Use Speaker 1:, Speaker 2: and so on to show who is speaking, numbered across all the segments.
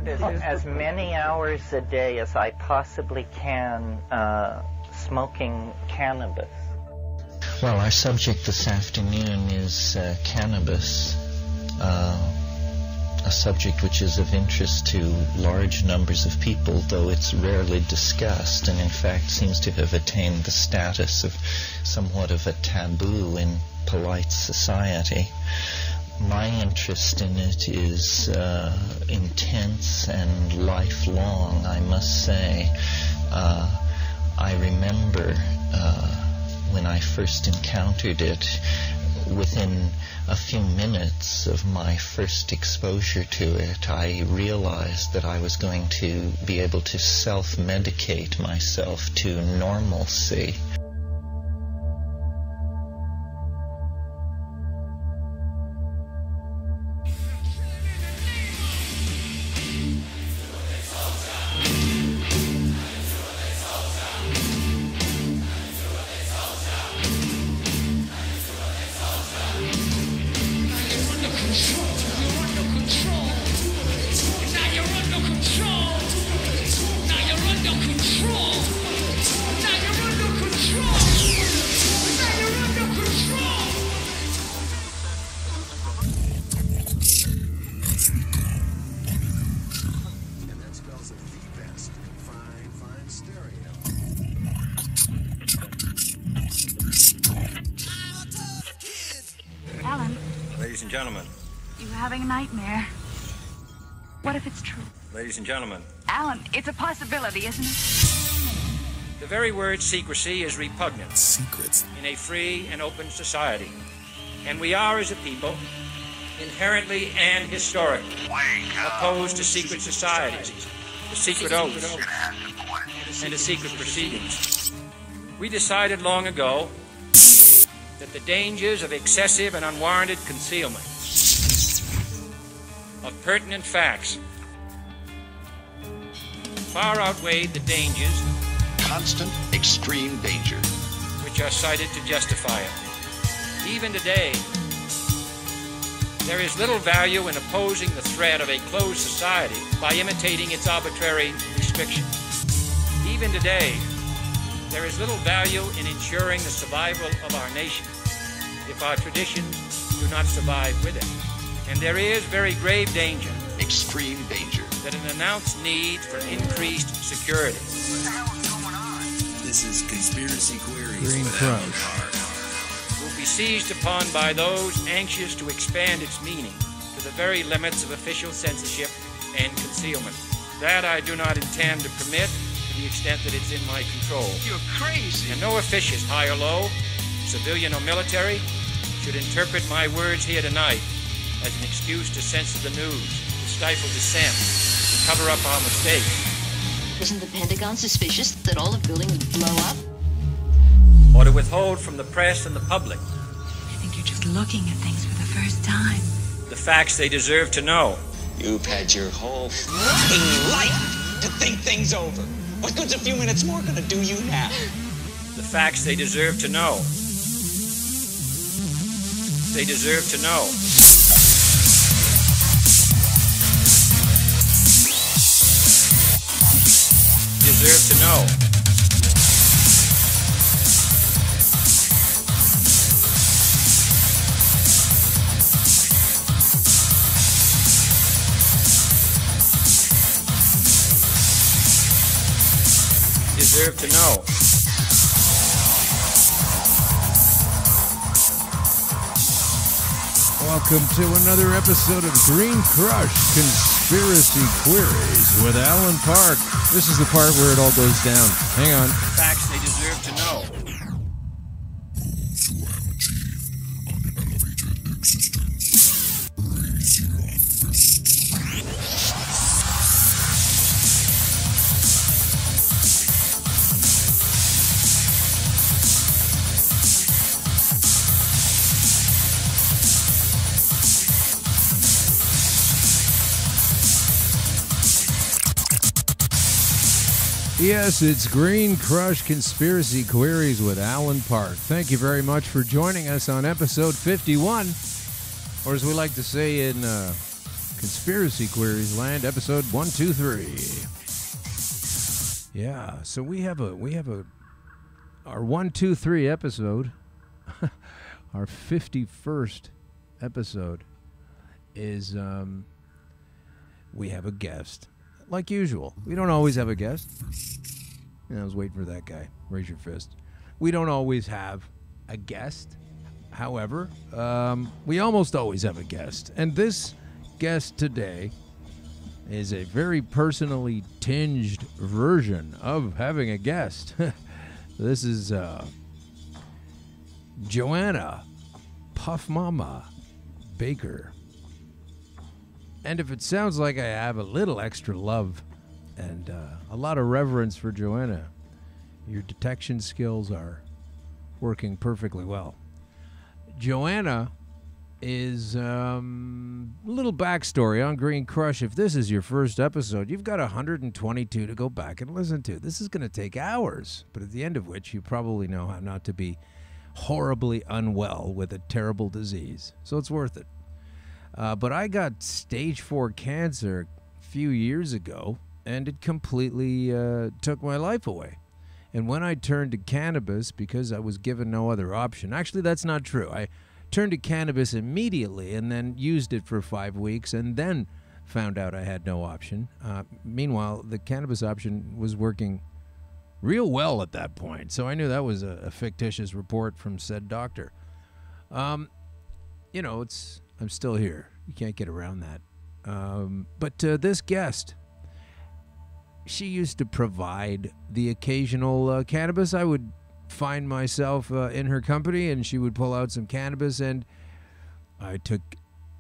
Speaker 1: as many hours a day as I possibly can smoking cannabis.
Speaker 2: Well, our subject this afternoon is cannabis, a subject which is of interest to large numbers of people, though it's rarely discussed, and in fact seems to have attained the status of somewhat of a taboo in polite society. My interest in it is intense and lifelong, I must say. I remember when I first encountered it, within a few minutes of my first exposure to it, I realized that I was going to be able to self-medicate myself to normalcy.
Speaker 3: Ladies and gentlemen.
Speaker 4: You're having a nightmare. What if it's true?
Speaker 3: Ladies and gentlemen.
Speaker 4: Alan, it's a possibility, isn't it?
Speaker 3: The very word secrecy is repugnant.
Speaker 5: Secrets.
Speaker 3: In a free and open society. And we are, as a people, inherently and historically opposed to secret societies, to secret oaths, and to secret proceedings. We decided long ago that the dangers of excessive and unwarranted concealment of pertinent facts far outweighed the dangers,
Speaker 5: Constant, extreme danger,
Speaker 3: which are cited to justify it. Even today, there is little value in opposing the threat of a closed society by imitating its arbitrary restrictions. Even today, there is little value in ensuring the survival of our nation if our traditions do not survive with it. And there is very grave danger,
Speaker 5: extreme danger,
Speaker 3: that an announced need for increased security.
Speaker 6: What the hell is going on?
Speaker 5: This is Conspiracy Queries
Speaker 7: Green
Speaker 5: with
Speaker 7: Crush.
Speaker 5: Alan Park.
Speaker 3: Will be seized upon by those anxious to expand its meaning to the very limits of official censorship and concealment. That I do not intend to permit to the extent that it's in my control.
Speaker 6: You're crazy.
Speaker 3: And no officious, high or low, civilian or military, should interpret my words here tonight as an excuse to censor the news, to stifle dissent, to cover up our mistakes.
Speaker 8: Isn't the Pentagon suspicious that all the buildings blow up?
Speaker 3: Or to withhold from the press and the public
Speaker 4: I think you're just looking at things for the first time.
Speaker 3: the facts they deserve to know.
Speaker 9: You've had your whole f***ing life to think things over. What good's a few minutes more gonna do you now?
Speaker 3: The facts they deserve to know. They deserve to know. Deserve to know. Deserve to know.
Speaker 7: Welcome to another episode of Green Crush Conspiracy Queries with Alan Park. This is the part where it all goes down. Hang on.
Speaker 3: Facts they deserve to know.
Speaker 7: Yes, it's Green Crush Conspiracy Queries with Alan Park. Thank you very much for joining us on episode 51, or as we like to say in Conspiracy Queries Land, episode 123. Yeah, so we have our 123 episode, our 51st episode is, we have a guest. Like usual, we don't always have a guest. I was waiting for that guy. Raise your fist. We don't always have a guest. However, we almost always have a guest. And this guest today is a very personally tinged version of having a guest. This is Joanna Puffmama Baker. And if it sounds like I have a little extra love and a lot of reverence for Joanna, your detection skills are working perfectly well. Joanna is a little backstory on Green Crush. If this is your first episode, you've got 122 to go back and listen to. This is going to take hours, but at the end of which you probably know how not to be horribly unwell with a terrible disease, so it's worth it. But I got stage 4 cancer a few years ago, and it completely took my life away. And when I turned to cannabis, because I was given no other option, actually that's not true. I turned to cannabis immediately and then used it for 5 weeks and then found out I had no option. Meanwhile, the cannabis option was working real well at that point, so I knew that was a fictitious report from said doctor. I'm still here. You can't get around that. But this guest, she used to provide the occasional cannabis. I would find myself in her company, and she would pull out some cannabis, and I took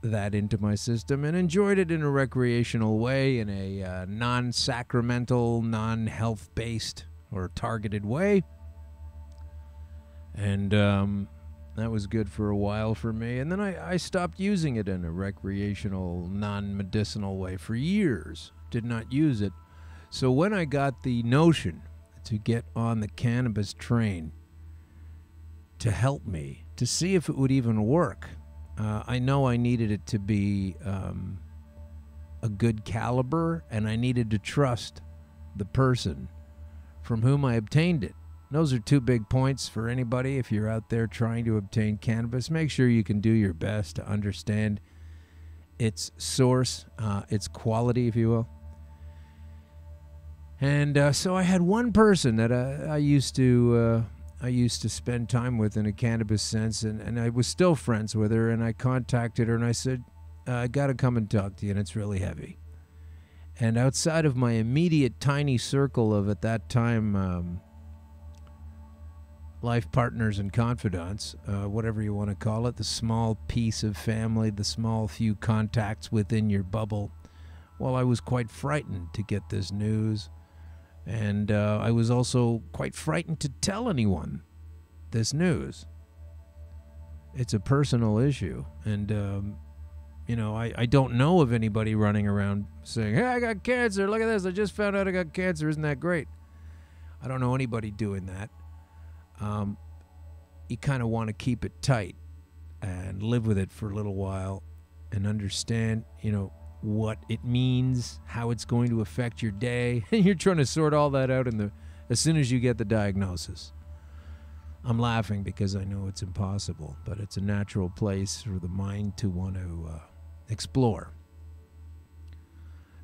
Speaker 7: that into my system and enjoyed it in a recreational way, in a non-sacramental, non-health-based or targeted way. And that was good for a while for me. And then I stopped using it in a recreational, non-medicinal way for years. Did not use it. So when I got the notion to get on the cannabis train to help me, to see if it would even work, I know I needed it to be a good caliber, and I needed to trust the person from whom I obtained it. Those are 2 big points for anybody. If you're out there trying to obtain cannabis, make sure you can do your best to understand its source, its quality, if you will. And so I had one person that I used to spend time with in a cannabis sense, and I was still friends with her, and I contacted her, and I said, I got to come and talk to you, and it's really heavy. And outside of my immediate tiny circle of, at that time, life partners and confidants, whatever you want to call it, the small piece of family, the small few contacts within your bubble, well, I was quite frightened to get this news. And I was also quite frightened to tell anyone this news. It's a personal issue. And, I don't know of anybody running around saying, hey, I got cancer. Look at this. I just found out I got cancer. Isn't that great? I don't know anybody doing that. You kind of want to keep it tight and live with it for a little while and understand, what it means, how it's going to affect your day. And you're trying to sort all that out as soon as you get the diagnosis. I'm laughing because I know it's impossible, but it's a natural place for the mind to want to explore.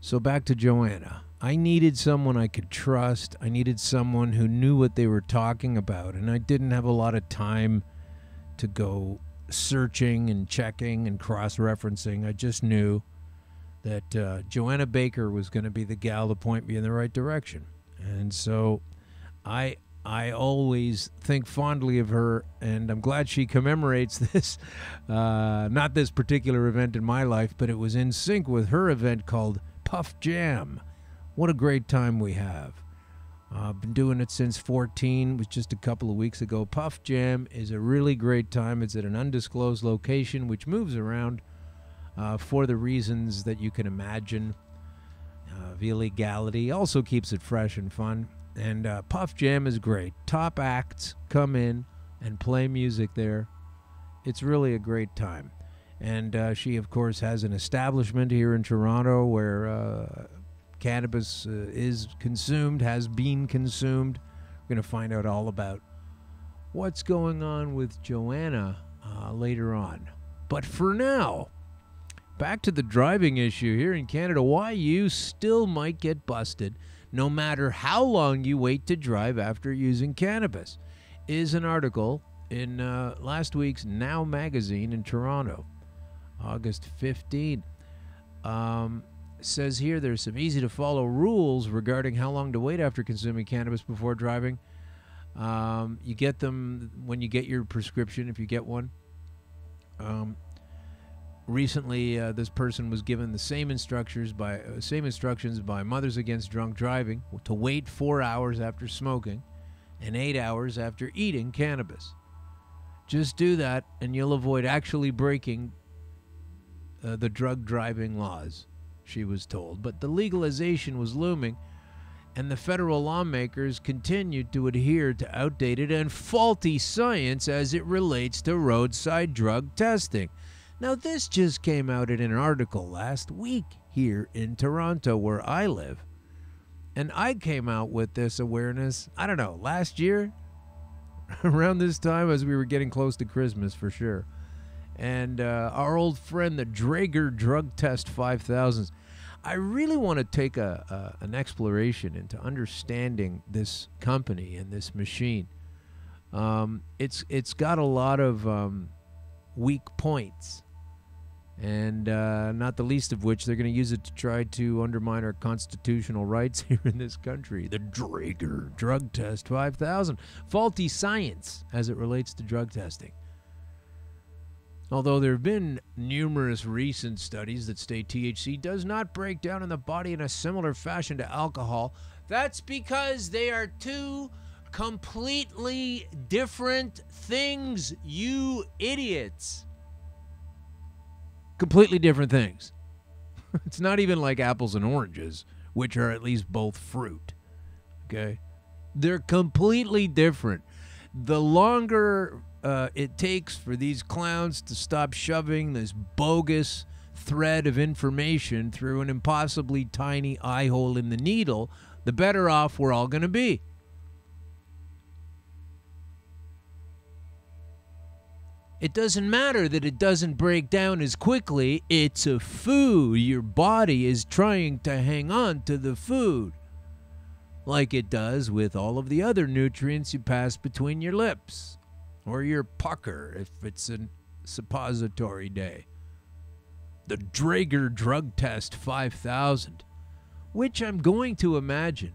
Speaker 7: So back to Joanna. I needed someone I could trust. I needed someone who knew what they were talking about, and I didn't have a lot of time to go searching and checking and cross-referencing. I just knew that Joanna Baker was going to be the gal to point me in the right direction. And so I always think fondly of her, and I'm glad she commemorates this, not this particular event in my life, but it was in sync with her event called Puff Jam. What a great time we have. I've been doing it since 14, it was just a couple of weeks ago. Puff Jam is a really great time. It's at an undisclosed location, which moves around for the reasons that you can imagine. The illegality also keeps it fresh and fun. And Puff Jam is great. Top acts come in and play music there. It's really a great time. And she, of course, has an establishment here in Toronto where cannabis is consumed, has been consumed. We're going to find out all about what's going on with Joanna later on. But for now, back to the driving issue here in Canada. Why you still might get busted no matter how long you wait to drive after using cannabis is an article in last week's Now magazine in Toronto, August 15. Says here there's some easy to follow rules regarding how long to wait after consuming cannabis before driving. You get them when you get your prescription, if you get one. Recently, this person was given the same instructions by Mothers Against Drunk Driving to wait 4 hours after smoking and 8 hours after eating cannabis. Just do that, and you'll avoid actually breaking the drug driving laws, she was told. But the legalization was looming, and the federal lawmakers continued to adhere to outdated and faulty science as it relates to roadside drug testing. Now, this just came out in an article last week here in Toronto, where I live. And I came out with this awareness, I don't know, last year, around this time as we were getting close to Christmas for sure. And our old friend, the Draeger Drug Test 5000s. I really want to take an exploration into understanding this company and this machine. It's got a lot of weak points. And not the least of which, they're going to use it to try to undermine our constitutional rights here in this country. The Draeger Drug Test 5000. Faulty science as it relates to drug testing. Although there have been numerous recent studies that state THC does not break down in the body in a similar fashion to alcohol, that's because they are two completely different things, you idiots. Completely different things. It's not even like apples and oranges, which are at least both fruit. Okay? They're completely different. The longer it takes for these clowns to stop shoving this bogus thread of information through an impossibly tiny eye hole in the needle, the better off we're all going to be. It doesn't matter that it doesn't break down as quickly. It's a food. Your body is trying to hang on to the food, like it does with all of the other nutrients you pass between your lips, or your pucker if it's a suppository day. The Draeger Drug Test 5000, which I'm going to imagine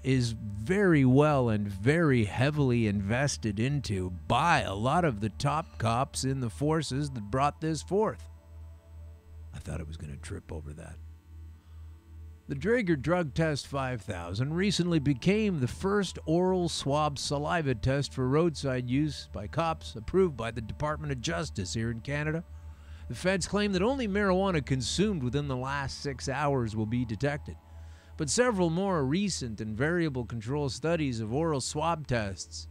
Speaker 7: is very well and very heavily invested into by a lot of the top cops in the forces that brought this forth. I thought I was going to trip over that. The Draeger Drug Test 5000 recently became the first oral swab saliva test for roadside use by cops, approved by the Department of Justice here in Canada. The feds claim that only marijuana consumed within the last 6 hours will be detected. But several more recent and variable control studies of oral swab tests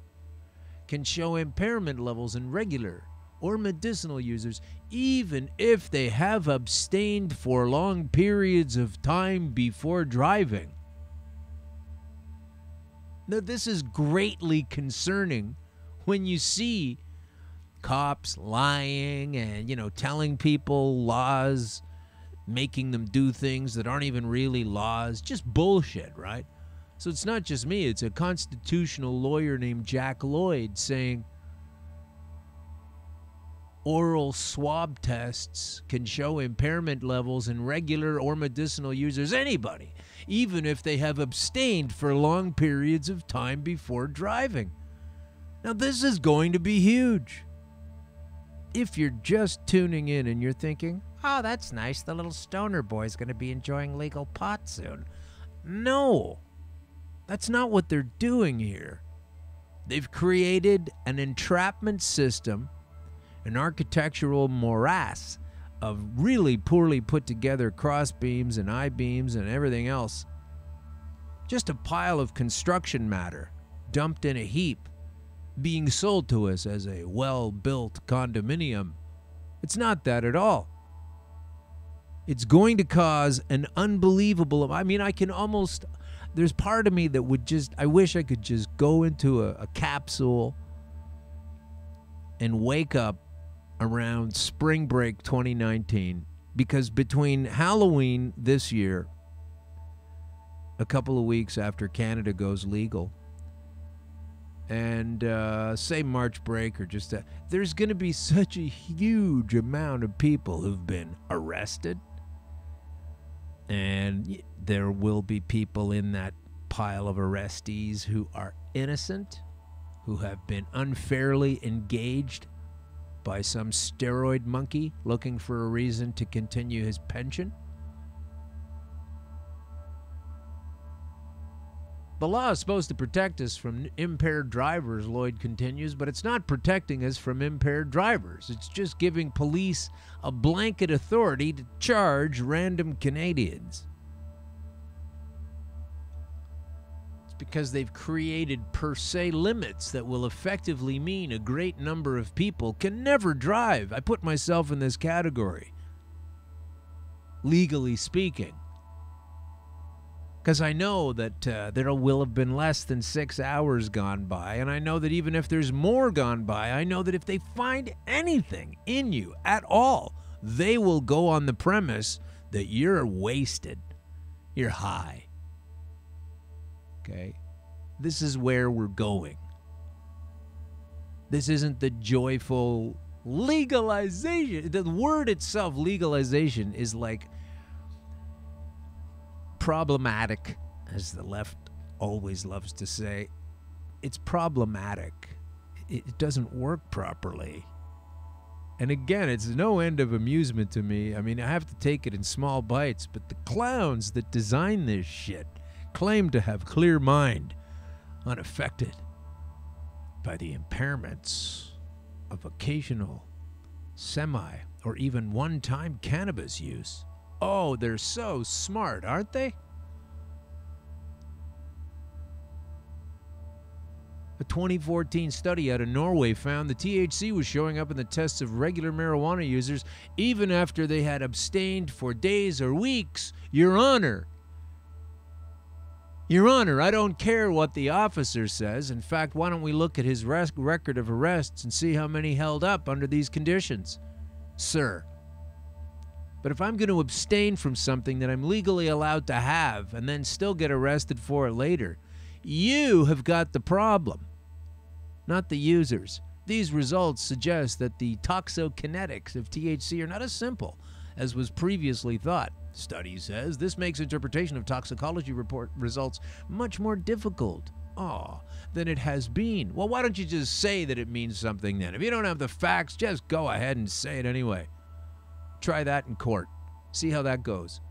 Speaker 7: can show impairment levels in regular or medicinal users, even if they have abstained for long periods of time before driving. Now, this is greatly concerning when you see cops lying and, telling people laws, making them do things that aren't even really laws. Just bullshit, right? So it's not just me. It's a constitutional lawyer named Jack Lloyd saying oral swab tests can show impairment levels in regular or medicinal users, anybody, even if they have abstained for long periods of time before driving. Now, this is going to be huge. If you're just tuning in and you're thinking, oh, that's nice, the little stoner boy's going to be enjoying legal pot soon. No, that's not what they're doing here. They've created an entrapment system, an architectural morass of really poorly put together cross beams and I-beams and everything else. Just a pile of construction matter dumped in a heap, being sold to us as a well-built condominium. It's not that at all. It's going to cause an unbelievable... I mean, I can almost... There's part of me that would just... I wish I could just go into a capsule and wake up around spring break 2019, because between Halloween this year, a couple of weeks after Canada goes legal, and say March break or just that, there's going to be such a huge amount of people who've been arrested, and there will be people in that pile of arrestees who are innocent, who have been unfairly engaged by some steroid monkey looking for a reason to continue his pension. The law is supposed to protect us from impaired drivers, Lloyd continues, but it's not protecting us from impaired drivers. It's just giving police a blanket authority to charge random Canadians. It's because they've created per se limits that will effectively mean a great number of people can never drive. I put myself in this category, legally speaking. Because I know that there will have been less than 6 hours gone by, and I know that even if there's more gone by, I know that if they find anything in you at all, they will go on the premise that you're wasted, you're high. Okay? This is where we're going. This isn't the joyful legalization. The word itself, legalization, is like problematic, as the left always loves to say. It's problematic. It doesn't work properly. And again, it's no end of amusement to me. I mean, I have to take it in small bites, but the clowns that design this shit claim to have clear mind, unaffected by the impairments of occasional, semi, or even one-time cannabis use. Oh, they're so smart, aren't they? A 2014 study out of Norway found the THC was showing up in the tests of regular marijuana users even after they had abstained for days or weeks. Your Honor, I don't care what the officer says. In fact, why don't we look at his record of arrests and see how many held up under these conditions, sir? But if I'm going to abstain from something that I'm legally allowed to have and then still get arrested for it later, you have got the problem, not the users. These results suggest that the toxokinetics of THC are not as simple as was previously thought. Study says this makes interpretation of toxicology report results much more difficult than it has been. Well, why don't you just say that it means something then? If you don't have the facts, just go ahead and say it anyway. Try that in court. See how that goes.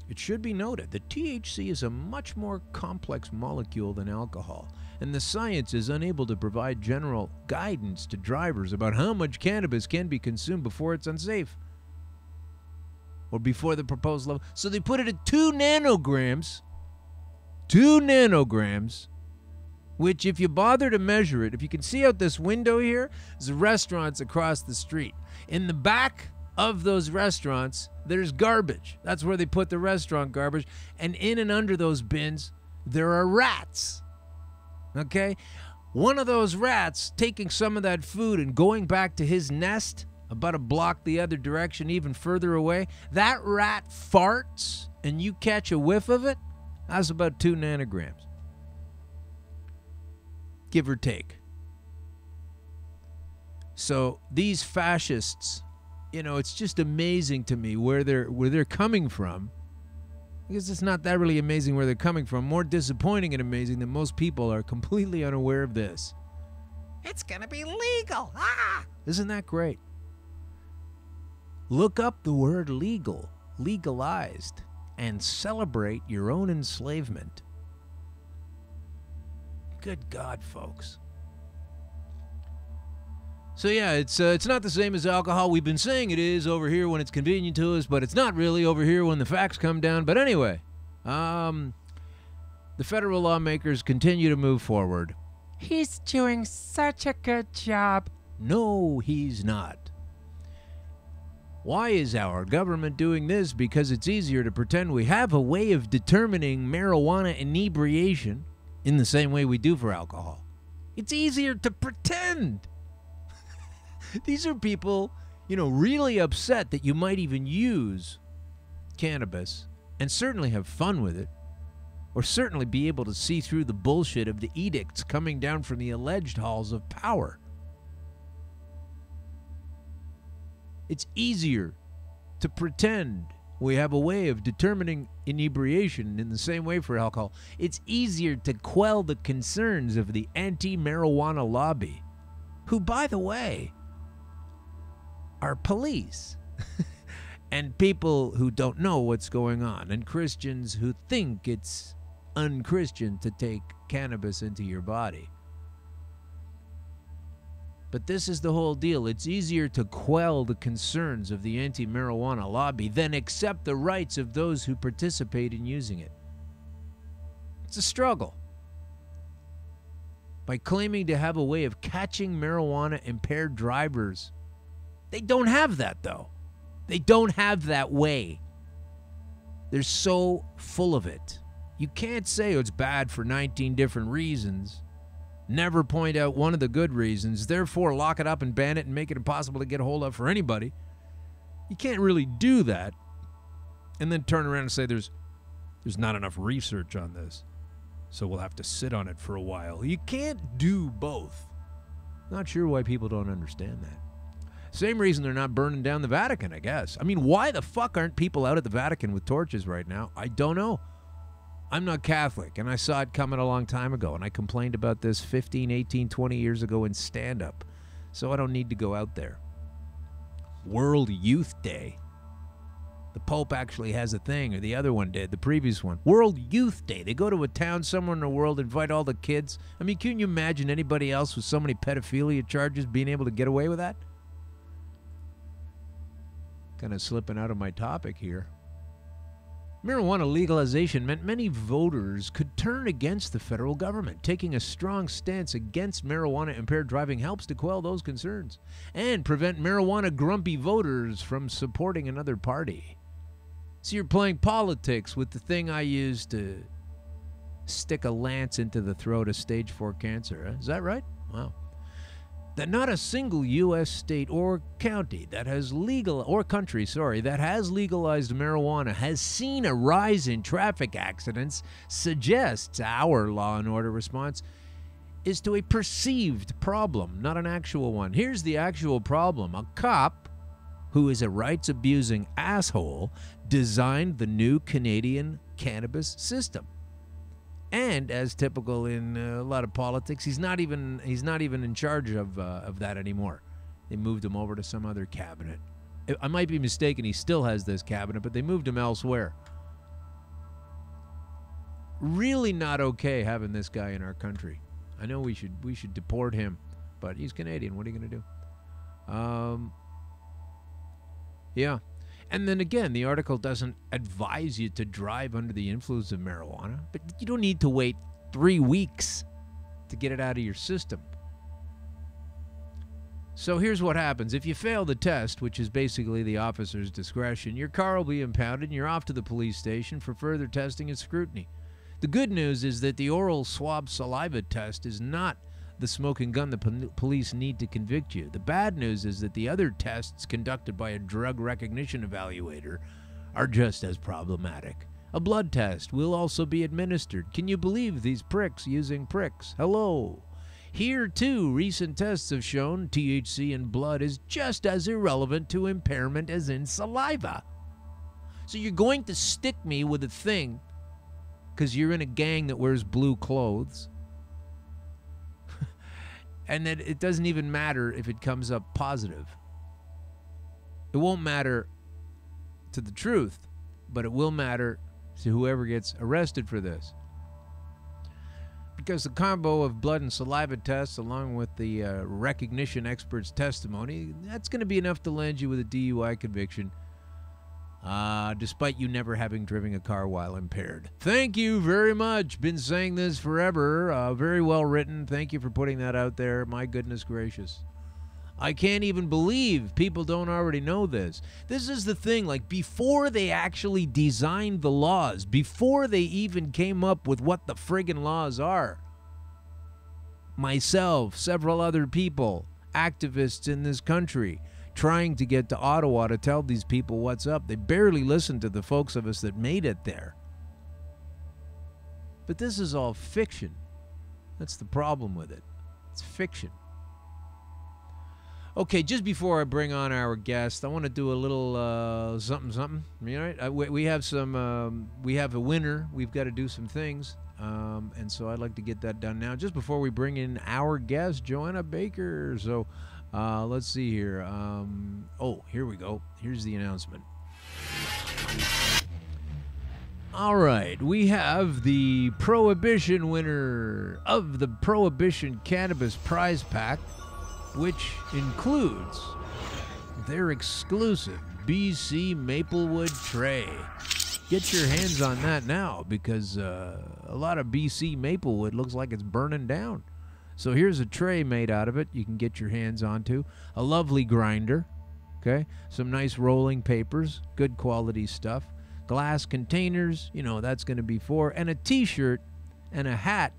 Speaker 7: It should be noted that THC is a much more complex molecule than alcohol, and the science is unable to provide general guidance to drivers about how much cannabis can be consumed before it's unsafe, or before the proposed level. So they put it at 2 nanograms. 2 nanograms. Which, if you bother to measure it, if you can see out this window here, there's restaurants across the street. In the back of those restaurants, there's garbage. That's where they put the restaurant garbage. And in and under those bins, there are rats. Okay? One of those rats taking some of that food and going back to his nest about a block the other direction, even further away, that rat farts and you catch a whiff of it, that's about 2 nanograms. Give or take. So these fascists, it's just amazing to me where they're coming from. Because it's not that really amazing where they're coming from. More disappointing and amazing that most people are completely unaware of this. It's gonna be legal. Isn't that great? Look up the word legal, legalized, and celebrate your own enslavement. Good God, folks. So yeah, it's not the same as alcohol. We've been saying it is over here when it's convenient to us, but it's not really over here when the facts come down. But anyway, the federal lawmakers continue to move forward.
Speaker 10: He's doing such a good job.
Speaker 7: No, he's not. Why is our government doing this? Because it's easier to pretend we have a way of determining marijuana inebriation in the same way we do for alcohol. It's easier to pretend. These are people, really upset that you might even use cannabis and certainly have fun with it, or certainly be able to see through the bullshit of the edicts coming down from the alleged halls of power. It's easier to pretend we have a way of determining inebriation in the same way for alcohol. It's easier to quell the concerns of the anti-marijuana lobby, who, by the way, are police and people who don't know what's going on, and Christians who think it's unchristian to take cannabis into your body. But this is the whole deal. It's easier to quell the concerns of the anti-marijuana lobby than accept the rights of those who participate in using it. It's a struggle. By claiming to have a way of catching marijuana-impaired drivers, they don't have that, though. They don't have that way. They're so full of it. You can't say it's bad for 19 different reasons. Never point out one of the good reasons, therefore lock it up and ban it and make it impossible to get a hold of for anybody. You can't really do that and then turn around and say there's not enough research on this, so we'll have to sit on it for a while. You can't do both. Not sure why people don't understand that. Same reason they're not burning down the Vatican, I guess. I mean, why the fuck aren't people out at the Vatican with torches right now? I don't know. I'm not Catholic, and I saw it coming a long time ago, and I complained about this 15, 18, 20 years ago in stand-up, so I don't need to go out there. World Youth Day. The Pope actually has a thing, or the other one did, the previous one. World Youth Day. They go to a town somewhere in the world, invite all the kids. I mean, can you imagine anybody else with so many pedophilia charges being able to get away with that? Kind of slipping out of my topic here. Marijuana legalization meant many voters could turn against the federal government. Taking a strong stance against marijuana-impaired driving helps to quell those concerns and prevent marijuana-grumpy voters from supporting another party. So you're playing politics with the thing I use to stick a lance into the throat of stage 4 cancer. Huh? Is that right? Wow. That not a single U.S. state or county that has that has legalized marijuana has seen a rise in traffic accidents suggests our law and order response is to a perceived problem, not an actual one. Here's the actual problem. A cop who is a rights-abusing asshole designed the new Canadian cannabis system. And as typical in a lot of politics, he's not even in charge of that anymore. They moved him over to some other cabinet. I might be mistaken. He still has this cabinet, but they moved him elsewhere. Really not okay having this guy in our country. I know we should deport him, but he's Canadian. What are you going to do? Yeah. And then again, the article doesn't advise you to drive under the influence of marijuana, but you don't need to wait 3 weeks to get it out of your system. So here's what happens. If you fail the test, which is basically the officer's discretion, your car will be impounded and you're off to the police station for further testing and scrutiny. The good news is that the oral swab saliva test is not the smoking gun the police need to convict you. The bad news is that the other tests conducted by a drug recognition evaluator are just as problematic. A blood test will also be administered. Can you believe these pricks using pricks? Hello. Here, too, recent tests have shown THC in blood is just as irrelevant to impairment as in saliva. So you're going to stick me with a thing because you're in a gang that wears blue clothes, and that it doesn't even matter if it comes up positive. It won't matter to the truth, but it will matter to whoever gets arrested for this. Because the combo of blood and saliva tests, along with the recognition expert's testimony, that's going to be enough to land you with a DUI conviction, despite you never having driven a car while impaired. Thank you very much. Been saying this forever. Very well written. Thank you for putting that out there. My goodness gracious. I can't even believe people don't already know this. This is the thing, like before they actually designed the laws, before they even came up with what the friggin' laws are, myself, several other people, activists in this country, trying to get to Ottawa to tell these people what's up. They barely listened to the folks of us that made it there. But this is all fiction. That's the problem with it. It's fiction. Okay, just before I bring on our guest, I want to do a little something. You all right? We have some. We have a winner. We've got to do some things, and so I'd like to get that done now. Just before we bring in our guest, Joanna Baker. So, let's see here. Oh, here we go. Here's the announcement. All right, we have the Prohibition winner of the Prohibition Cannabis Prize Pack, which includes their exclusive BC Maplewood tray. Get your hands on that now, because a lot of BC Maplewood looks like it's burning down. So here's a tray made out of it you can get your hands onto. A lovely grinder, okay? Some nice rolling papers, good quality stuff. Glass containers, you know, that's going to be for, and a t-shirt and a hat.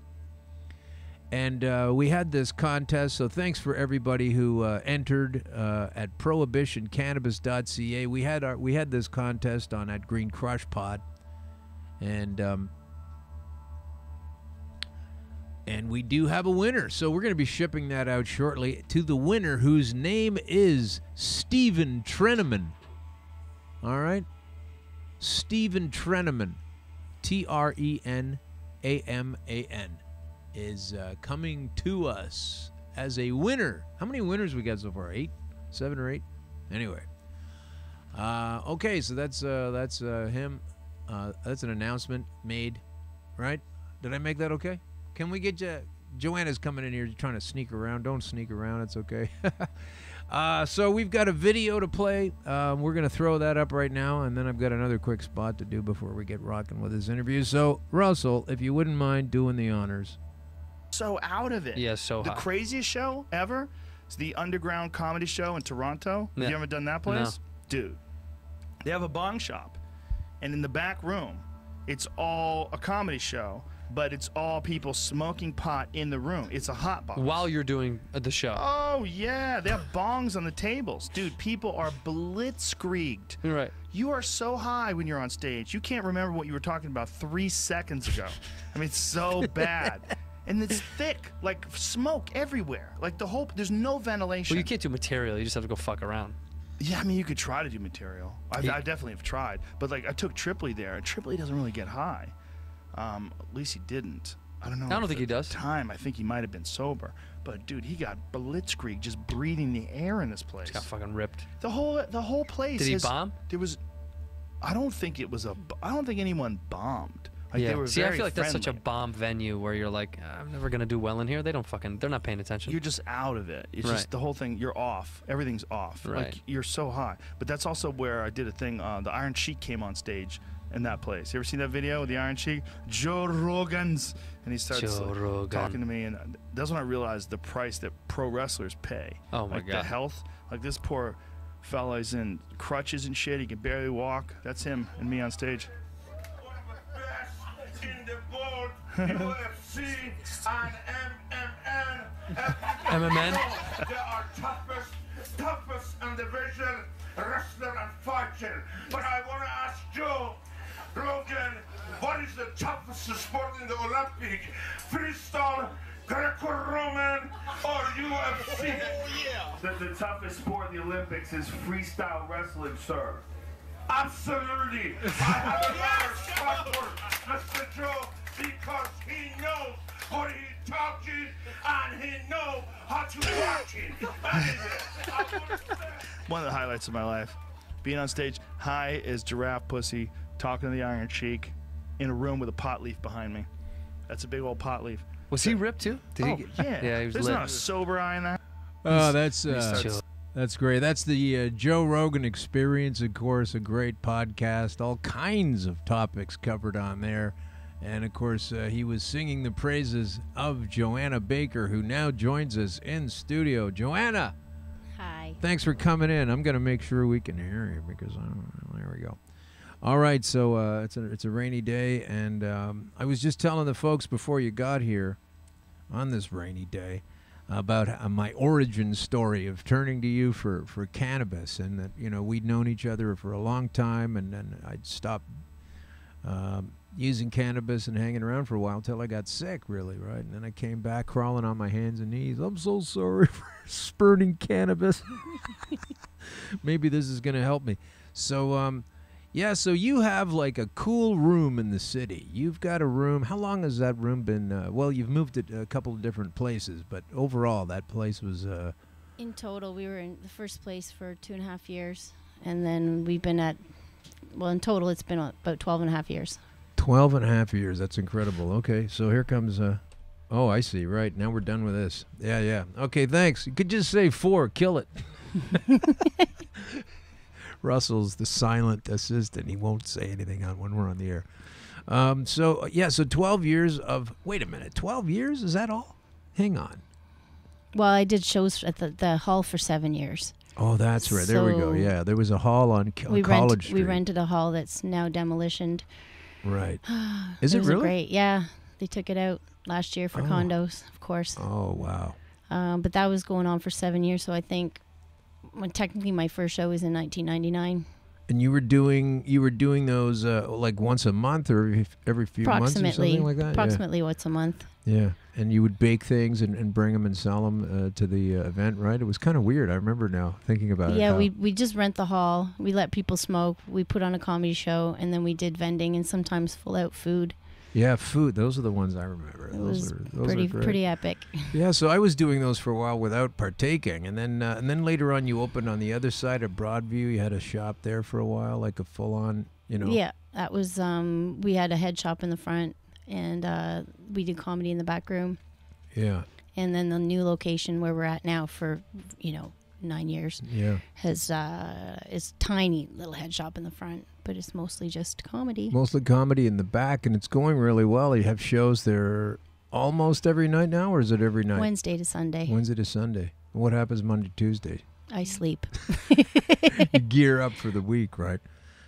Speaker 7: And we had this contest, so thanks for everybody who entered at prohibitioncannabis.ca. We had this contest on at Green Crush Pod, and we do have a winner. So we're going to be shipping that out shortly to the winner, whose name is Stephen Treneman. All right? Stephen Treneman, Treneman, is coming to us as a winner. How many winners we got so far? 8? 7 or 8? Anyway. Okay, so that's him. That's an announcement made, right? Did I make that okay? Can we get Joanna's coming in here trying to sneak around. Don't sneak around. It's okay. So we've got a video to play. We're going to throw that up right now, and then I've got another quick spot to do before we get rocking with this interview. So, Russell, if you wouldn't mind doing the honors.
Speaker 10: So out of it.
Speaker 11: Yeah, so
Speaker 10: the
Speaker 11: hot.
Speaker 10: craziest show ever is the Underground Comedy Show in Toronto.
Speaker 11: Yeah.
Speaker 10: Have you ever done that place?
Speaker 11: No.
Speaker 10: Dude, they have a bong shop, and in the back room, it's all a comedy show, but it's all people smoking pot in the room. It's a hot box.
Speaker 11: While you're doing the show.
Speaker 10: Oh, yeah. They have bongs on the tables. Dude, people are blitzkrieged.
Speaker 11: Right.
Speaker 10: You are so high when you're on stage. You can't remember what you were talking about 3 seconds ago. I mean, it's so bad. And it's thick, like smoke everywhere. Like the whole, there's no ventilation.
Speaker 11: Well, you can't do material. You just have to go fuck around.
Speaker 10: Yeah, I mean, you could try to do material. I definitely have tried. But, like, I took Tripoli there, and Tripoli doesn't really get high. At least he didn't. I don't know.
Speaker 11: I don't think he does.
Speaker 10: Time, I think he might have been sober. But, dude, he got blitzkrieg just breathing the air in this place.
Speaker 11: He got fucking ripped.
Speaker 10: The whole place.
Speaker 11: Did he bomb?
Speaker 10: There was, I don't think anyone bombed. Like,
Speaker 11: yeah.
Speaker 10: they were
Speaker 11: See,
Speaker 10: very
Speaker 11: I feel like that's
Speaker 10: friendly.
Speaker 11: such a bomb venue where you're like, I'm never gonna do well in here. They're not paying attention.
Speaker 10: You're just out of it. It's
Speaker 11: Right.
Speaker 10: just the whole thing. You're off. Everything's off.
Speaker 11: Right.
Speaker 10: Like, you're so high. But that's also where I did a thing. The Iron Sheik came on stage in that place. You ever seen that video with the Iron Sheik? Joe Rogan's, and he starts talking to me, and that's when I realized the price that pro wrestlers pay.
Speaker 11: Oh my
Speaker 10: like
Speaker 11: God.
Speaker 10: The health. Like, this poor fella is in crutches and shit. He can barely walk. That's him and me on stage.
Speaker 6: In the world, UFC and
Speaker 11: MMN?
Speaker 6: They are toughest individual wrestler and fighter. But I want to ask Joe Rogan, what is the toughest sport in the Olympic? Freestyle, Greco-Roman, or UFC? The toughest sport in the Olympics is freestyle wrestling, sir. Absolutely. I have a lot of respect for Mr. Joe because he knows what he's talking and he knows how to watch it.
Speaker 10: One of the highlights of my life. Being on stage high as giraffe pussy, talking to the Iron Sheik in a room with a pot leaf behind me. That's a big old pot leaf.
Speaker 11: Was he ripped too? Did he?
Speaker 10: Yeah.
Speaker 11: Yeah, he was
Speaker 10: There's
Speaker 11: lit.
Speaker 10: not a sober eye in that.
Speaker 7: Oh, that's great. That's the Joe Rogan Experience, of course, a great podcast. All kinds of topics covered on there. And, of course, he was singing the praises of Joanna Baker, who now joins us in studio. Joanna,
Speaker 12: Hi.
Speaker 7: Thanks for coming in. I'm going to make sure we can hear you because there we go. All right, so it's a rainy day, and I was just telling the folks before you got here on this rainy day about my origin story of turning to you for cannabis, and that, you know, we'd known each other for a long time, and then I'd stopped using cannabis and hanging around for a while until I got sick, really, right? And then I came back crawling on my hands and knees. I'm so sorry for spurning cannabis. Maybe this is going to help me. So, yeah, so you have like a cool room in the city. You've got a room. How long has that room been? Well, you've moved it a couple of different places, but overall, that place was...
Speaker 12: In total, we were in the first place for 2.5 years, and then we've been at... Well, in total, it's been about 12.5 years.
Speaker 7: 12.5 years. That's incredible. Okay, so here comes... oh, I see. Right, now we're done with this. Yeah. Okay, thanks. You could just say 4. Kill it. Russell's the silent assistant. He won't say anything when we're on the air. So 12 years of... Wait a minute. 12 years? Is that all? Hang on.
Speaker 12: Well, I did shows at the hall for 7 years.
Speaker 7: Oh, that's right. There we go. Yeah, there was a hall on College Street.
Speaker 12: We rented a hall that's now demolitioned.
Speaker 7: Right. Is it
Speaker 12: was
Speaker 7: really?
Speaker 12: Great. Yeah. They took it out last year for condos, of course.
Speaker 7: Oh, wow.
Speaker 12: But that was going on for 7 years, so I think... When technically my first show was in 1999.
Speaker 7: And you were doing those like once a month or every few months or something like that?
Speaker 12: Approximately once a month.
Speaker 7: Yeah, and you would bake things and bring them and sell them to the event, right? It was kind of weird. I remember now thinking about it.
Speaker 12: Yeah, we just rent the hall. We let people smoke. We put on a comedy show, and then we did vending and sometimes full out food.
Speaker 7: Yeah, food. Those are the ones I remember.
Speaker 12: Those
Speaker 7: are
Speaker 12: pretty epic.
Speaker 7: Yeah, so I was doing those for a while without partaking, and then later on you opened on the other side of Broadview. You had a shop there for a while, like a full-on, you know.
Speaker 12: Yeah, that was. We had a head shop in the front, and we did comedy in the back room.
Speaker 7: Yeah.
Speaker 12: And then the new location where we're at now for 9 years.
Speaker 7: Yeah.
Speaker 12: Is tiny little head shop in the front, but it's mostly just comedy.
Speaker 7: Mostly comedy in the back, and it's going really well. You have shows there almost every night now, or is it every night?
Speaker 12: Wednesday to Sunday.
Speaker 7: Wednesday to Sunday. What happens Monday, Tuesday?
Speaker 12: I sleep.
Speaker 7: You gear up for the week, right?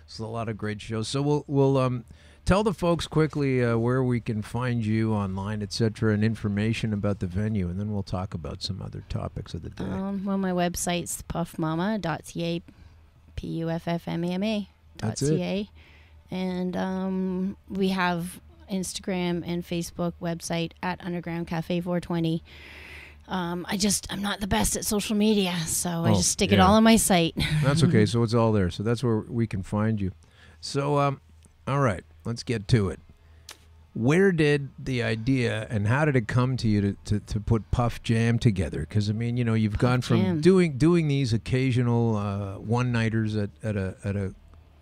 Speaker 7: So a lot of great shows. So we'll tell the folks quickly where we can find you online, etc., and information about the venue, and then we'll talk about some other topics of the day.
Speaker 12: Well, my website's puffmama.ca, puffmama.ca.
Speaker 7: That's it.
Speaker 12: And we have Instagram and Facebook website at Underground Cafe 420. I'm not the best at social media, so I just stick it all on my site.
Speaker 7: That's okay. So it's all there. So that's where we can find you. So, all right, let's get to it. Where did the idea and how did it come to you to put Puff Jam together? Because, I mean, you've gone from doing these occasional one-nighters at a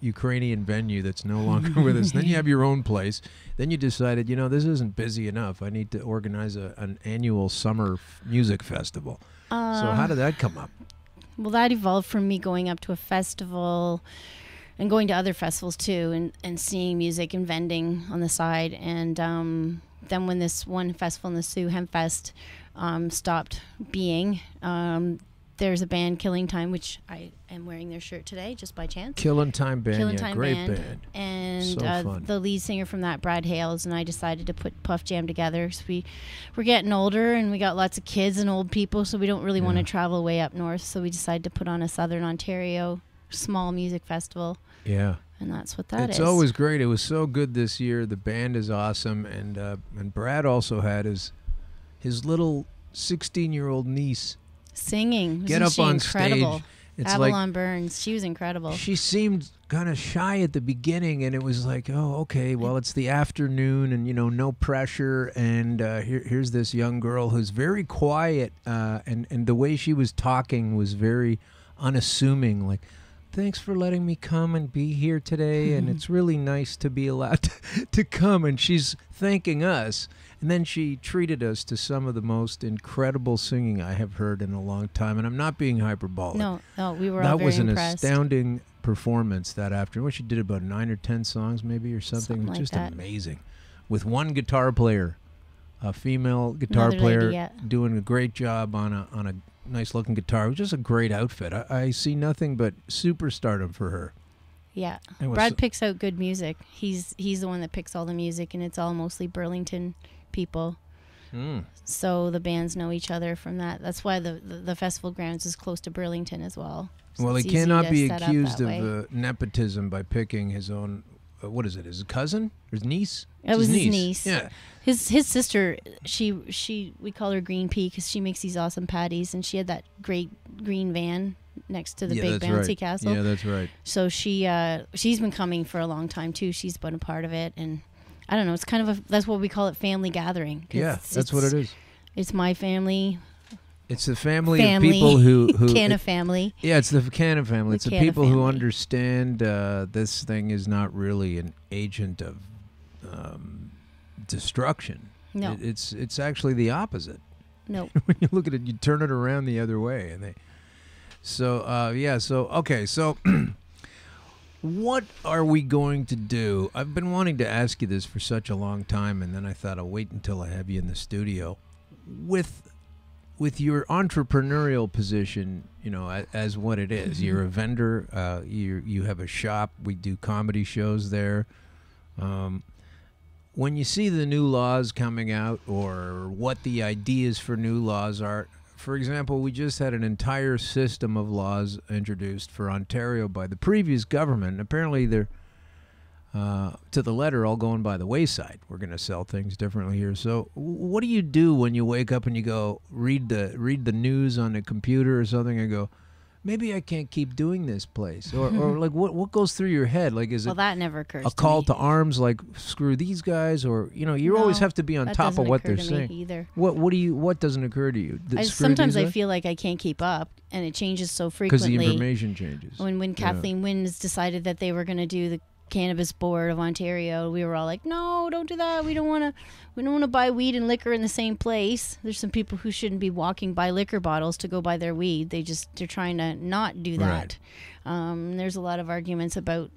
Speaker 7: Ukrainian venue that's no longer with us. Then you have your own place. Then you decided, this isn't busy enough. I need to organize an annual summer music festival. So how did that come up?
Speaker 12: Well, that evolved from me going up to a festival and going to other festivals too, and seeing music and vending on the side. And then when this one festival in the Sioux Hemp Fest stopped being, there's a band, Killing Time, which I am wearing their shirt today just by chance.
Speaker 7: Killing Time band,
Speaker 12: Killing Time
Speaker 7: great
Speaker 12: band. And
Speaker 7: so fun.
Speaker 12: The lead singer from that, Brad Hales, and I decided to put Puff Jam together. So we're getting older, and we got lots of kids and old people, so we don't really want to travel way up north. So we decided to put on a Southern Ontario small music festival.
Speaker 7: Yeah.
Speaker 12: And that's what that is.
Speaker 7: It's always great. It was so good this year. The band is awesome, and Brad also had his little 16-year-old niece
Speaker 12: singing.
Speaker 7: Get up on
Speaker 12: incredible?
Speaker 7: Stage. It's
Speaker 12: Avalon Burns. She was incredible.
Speaker 7: She seemed kind of shy at the beginning, and it was like, oh, okay, well, it's the afternoon, and no pressure, and here's this young girl who's very quiet, and the way she was talking was very unassuming, like, thanks for letting me come and be here today, and it's really nice to be allowed to come, and she's thanking us. And then she treated us to some of the most incredible singing I have heard in a long time, and I'm not being hyperbolic.
Speaker 12: No, we were all very impressed.
Speaker 7: That was an astounding performance that afternoon. She did about 9 or 10 songs maybe or something.
Speaker 12: Like
Speaker 7: just
Speaker 12: that.
Speaker 7: Amazing. With one guitar player, a female guitar player doing a great job on nice looking guitar. It was just a great outfit. I see nothing but superstardom for her.
Speaker 12: Yeah, Brad picks out good music. He's the one that picks all the music, and it's all mostly Burlington people. So the bands know each other from that. That's why the festival grounds is close to Burlington as well. So
Speaker 7: well, he cannot be accused of nepotism by picking his own. What is it? His cousin? His niece?
Speaker 12: It was his niece.
Speaker 7: Yeah.
Speaker 12: His sister. She we call her Green Pea because she makes these awesome patties, and she had that great green van next to the big bouncy castle.
Speaker 7: Yeah, that's right.
Speaker 12: So she's been coming for a long time too. She's been a part of it, and I don't know. It's kind of that's what we call it, family gathering.
Speaker 7: Yeah, that's what it is.
Speaker 12: It's my family.
Speaker 7: It's the family of people who
Speaker 12: Canna family.
Speaker 7: Yeah, it's the Canna family. It's the people
Speaker 12: family.
Speaker 7: who understand this thing is not really an agent of destruction.
Speaker 12: No,
Speaker 7: it's actually the opposite.
Speaker 12: No,
Speaker 7: when you look at it, you turn it around the other way, and they. So yeah, so okay, so what are we going to do? I've been wanting to ask you this for such a long time, and then I thought I'll wait until I have you in the studio with your entrepreneurial position, you know, as what it is. You're a vendor. You have a shop. We do comedy shows there. When you see the new laws coming out, or what the ideas for new laws are, for example, we just had an entire system of laws introduced for Ontario by the previous government. Apparently, they're to the letter all going by the wayside. We're going to sell things differently here. So what do you do when you wake up and you go read the news on the computer or something and go, maybe I can't keep doing this place? Or like what goes through your head? Like, is it
Speaker 12: that never occurs
Speaker 7: a call to arms, like screw these guys? Or, you know, you always have to be on top of what they're saying.
Speaker 12: Either.
Speaker 7: What doesn't occur to you?
Speaker 12: Sometimes I feel like I can't keep up, and it changes so frequently.
Speaker 7: Because the information changes.
Speaker 12: When Kathleen Wynne decided that they were going to do the Cannabis Board of Ontario, we were all like, no, don't do that. We don't want to buy weed and liquor in the same place. There's some people who shouldn't be walking by liquor bottles to go buy their weed. They're trying to not do that. Right. There's a lot of arguments about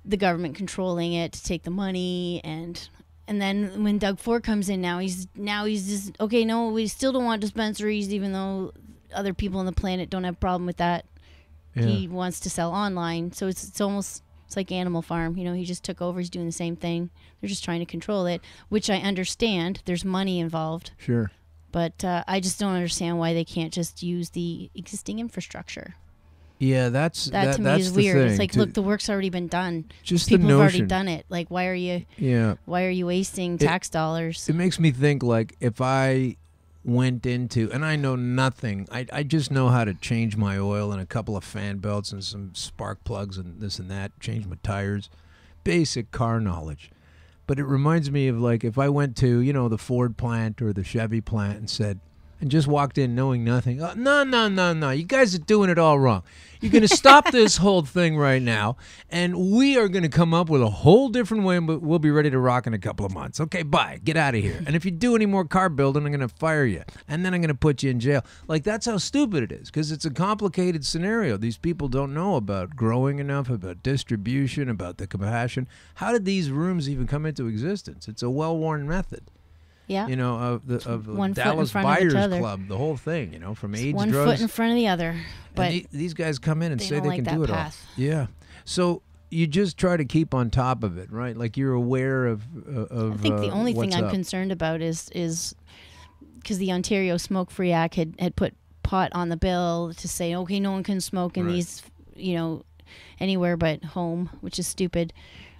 Speaker 12: the government controlling it to take the money, and then when Doug Ford comes in he's just okay. No, we still don't want dispensaries, even though other people on the planet don't have a problem with that. Yeah. He wants to sell online, so it's almost. It's like Animal Farm. You know, he just took over. He's doing the same thing. They're just trying to control it, which I understand. There's money involved.
Speaker 7: Sure.
Speaker 12: But I just don't understand why they can't just use the existing infrastructure.
Speaker 7: Yeah, that
Speaker 12: to me is weird. It's like, look, the work's already been done.
Speaker 7: Just
Speaker 12: people
Speaker 7: the notion.
Speaker 12: have already done it. Like, why are you wasting tax dollars?
Speaker 7: It makes me think, like, if I went into, and I know nothing, I just know how to change my oil and a couple of fan belts and some spark plugs and this and that, change my tires, basic car knowledge. But it reminds me of, like, if I went to, you know, the Ford plant or the Chevy plant and said, and just walked in knowing nothing. Oh, no, you guys are doing it all wrong. You're going to stop this whole thing right now, and we are going to come up with a whole different way, but we'll be ready to rock in a couple of months. Okay, bye. Get out of here. And if you do any more car building, I'm going to fire you, and then I'm going to put you in jail. Like, that's how stupid it is, because it's a complicated scenario. These people don't know about growing enough, about distribution, about the compassion. How did these rooms even come into existence? It's a well-worn method.
Speaker 12: Yeah,
Speaker 7: you know, of
Speaker 12: one
Speaker 7: Dallas Buyers Club, the whole thing, you know, from AIDS,
Speaker 12: one
Speaker 7: drugs.
Speaker 12: Foot in front of the other. But
Speaker 7: these guys come in and say they can do it all.
Speaker 12: Yeah.
Speaker 7: So you just try to keep on top of it, right? Like, you're aware of
Speaker 12: I think the only thing I'm concerned about is because the Ontario Smoke Free Act had put pot on the bill to say, okay, no one can smoke in these, you know, anywhere but home, which is stupid.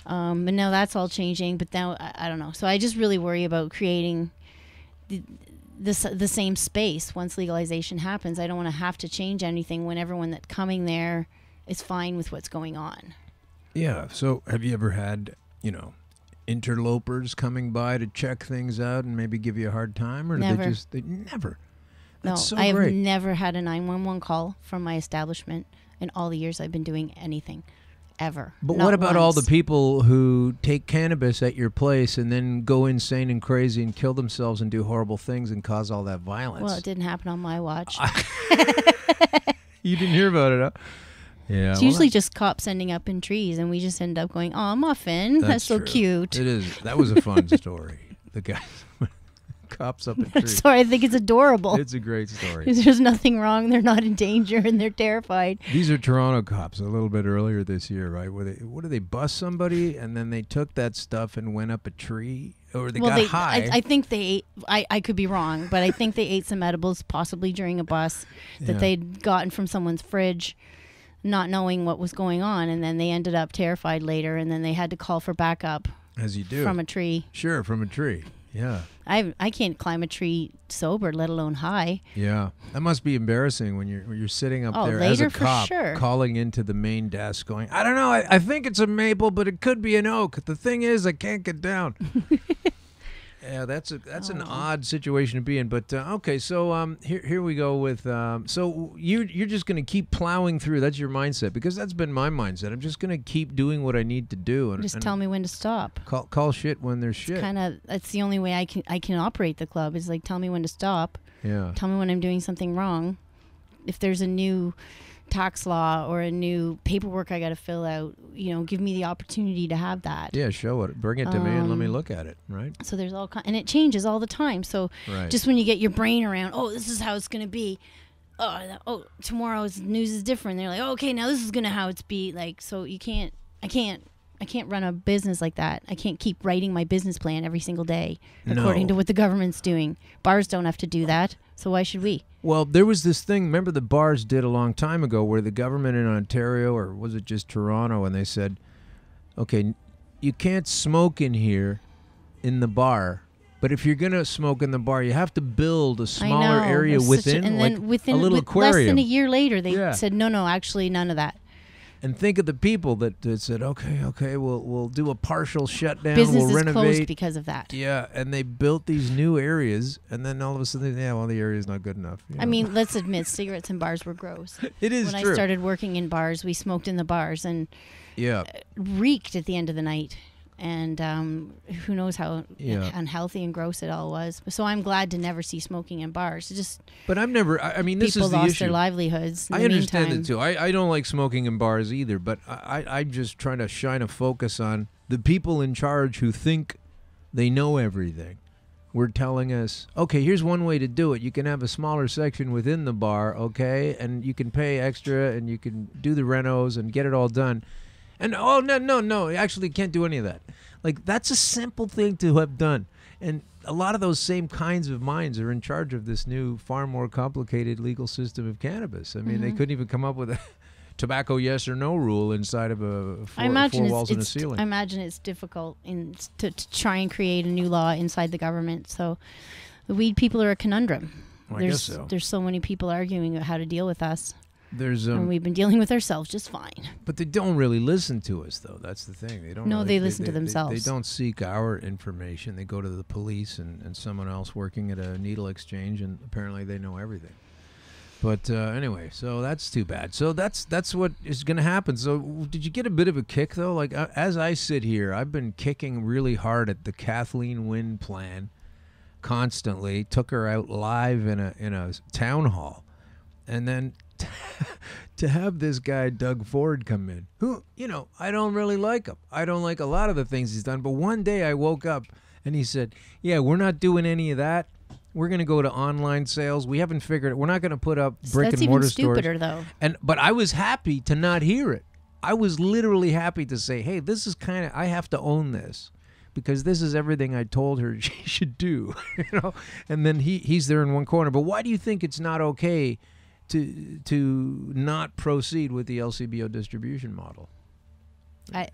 Speaker 12: But now that's all changing. But now I don't know. So I just really worry about creating the same space once legalization happens. I don't want to have to change anything when everyone that's coming there is fine with what's going on.
Speaker 7: Yeah. So have you ever had, you know, interlopers coming by to check things out and maybe give you a hard time, or
Speaker 12: never.
Speaker 7: They never?
Speaker 12: No,
Speaker 7: That's so
Speaker 12: I have
Speaker 7: great.
Speaker 12: never had a 911 call from my establishment in all the years I've been doing anything. Ever.
Speaker 7: But
Speaker 12: Not
Speaker 7: what about
Speaker 12: once.
Speaker 7: all the people who take cannabis at your place and then go insane and crazy and kill themselves and do horrible things and cause all that violence?
Speaker 12: Well, it didn't happen on my watch.
Speaker 7: You didn't hear about it, huh? Yeah.
Speaker 12: It's usually just cops ending up in trees, and we just end up going, "Oh, Muffin, that's so
Speaker 7: true.
Speaker 12: cute."
Speaker 7: It is. That was a fun story. The guy cops up a tree.
Speaker 12: Sorry, I think it's adorable.
Speaker 7: It's a great story.
Speaker 12: There's nothing wrong. They're not in danger, and they're terrified.
Speaker 7: These are Toronto cops a little bit earlier this year, right? Where they bust somebody, and then they took that stuff and went up a tree, or they got high.
Speaker 12: I think they ate, I could be wrong, but I think they ate some edibles, possibly during a bus, that they'd gotten from someone's fridge, not knowing what was going on, and then they ended up terrified later, and then they had to call for backup.
Speaker 7: As you do.
Speaker 12: From a tree.
Speaker 7: Sure, from a tree. Yeah.
Speaker 12: I can't climb a tree sober, let alone high.
Speaker 7: Yeah. That must be embarrassing when you're sitting up there
Speaker 12: later
Speaker 7: as a cop,
Speaker 12: sure.
Speaker 7: calling into the main desk going, I don't know, I think it's a maple, but it could be an oak. The thing is, I can't get down. Yeah, that's an odd situation to be in. But okay, so here we go with. So you're just going to keep plowing through. That's your mindset, because that's been my mindset. I'm just going to keep doing what I need to do, and
Speaker 12: just tell me when to stop.
Speaker 7: Call shit when there's shit.
Speaker 12: That's the only way I can operate the club, is like, tell me when to stop.
Speaker 7: Yeah.
Speaker 12: Tell me when I'm doing something wrong. If there's a new tax law or a new paperwork I got to fill out, give me the opportunity to have that.
Speaker 7: Yeah, show it. Bring it to me and let me look at it, right?
Speaker 12: So there's and it changes all the time. So just when you get your brain around, this is how it's going to be. Tomorrow's news is different. They're like, okay, now this is going to how it's be. Like, so I can't run a business like that. I can't keep writing my business plan every single day according to what the government's doing. Bars don't have to do that. So why should we?
Speaker 7: Well, there was this thing, remember the bars did a long time ago, where the government in Ontario, or was it just Toronto, and they said, okay, you can't smoke in here in the bar, but if you're going to smoke in the bar, you have to build a smaller area within,
Speaker 12: and
Speaker 7: like
Speaker 12: then within
Speaker 7: a little aquarium.
Speaker 12: Less than a year later, they said, no, actually none of that.
Speaker 7: And think of the people that said, okay, we'll do a partial shutdown.
Speaker 12: Business
Speaker 7: we'll renovate.
Speaker 12: Closed because of that.
Speaker 7: Yeah, and they built these new areas, and then all of a sudden, the area's not good enough.
Speaker 12: I mean, let's admit, cigarettes in bars were gross.
Speaker 7: It is
Speaker 12: when
Speaker 7: true.
Speaker 12: I started working in bars, we smoked in the bars and reeked at the end of the night. And who knows how unhealthy and gross it all was. So I'm glad to never see smoking in bars.
Speaker 7: But I've never. I mean, this is the issue.
Speaker 12: People lost their livelihoods.
Speaker 7: I understand it too. I don't like smoking in bars either. But I'm just trying to shine a focus on the people in charge who think they know everything. We're telling us, okay, here's one way to do it. You can have a smaller section within the bar, okay, and you can pay extra, and you can do the renos and get it all done. And no, actually can't do any of that. Like, that's a simple thing to have done. And a lot of those same kinds of minds are in charge of this new, far more complicated legal system of cannabis. I mean, they couldn't even come up with a tobacco yes or no rule inside of four walls and a ceiling.
Speaker 12: I imagine it's difficult to try and create a new law inside the government. So the weed people are a conundrum.
Speaker 7: Well, I guess so.
Speaker 12: There's so many people arguing about how to deal with us.
Speaker 7: And
Speaker 12: we've been dealing with ourselves just fine.
Speaker 7: But they don't really listen to us, though. That's the thing. They don't.
Speaker 12: No,
Speaker 7: really,
Speaker 12: they listen to themselves.
Speaker 7: They don't seek our information. They go to the police and someone else working at a needle exchange, and apparently they know everything. But anyway, so that's too bad. So that's what is going to happen. So did you get a bit of a kick, though? Like, as I sit here, I've been kicking really hard at the Kathleen Wynne plan constantly. Took her out live in a town hall. And then to have this guy, Doug Ford, come in, who, I don't really like him. I don't like a lot of the things he's done. But one day I woke up and he said, yeah, we're not doing any of that. We're going to go to online sales. We haven't figured it. We're not going to put up brick and mortar stores.
Speaker 12: That's even stupider, though.
Speaker 7: But I was happy to not hear it. I was literally happy to say, hey, this is I have to own this, because this is everything I told her she should do. And then he's there in one corner. But why do you think it's not okay to not proceed with the LCBO distribution model?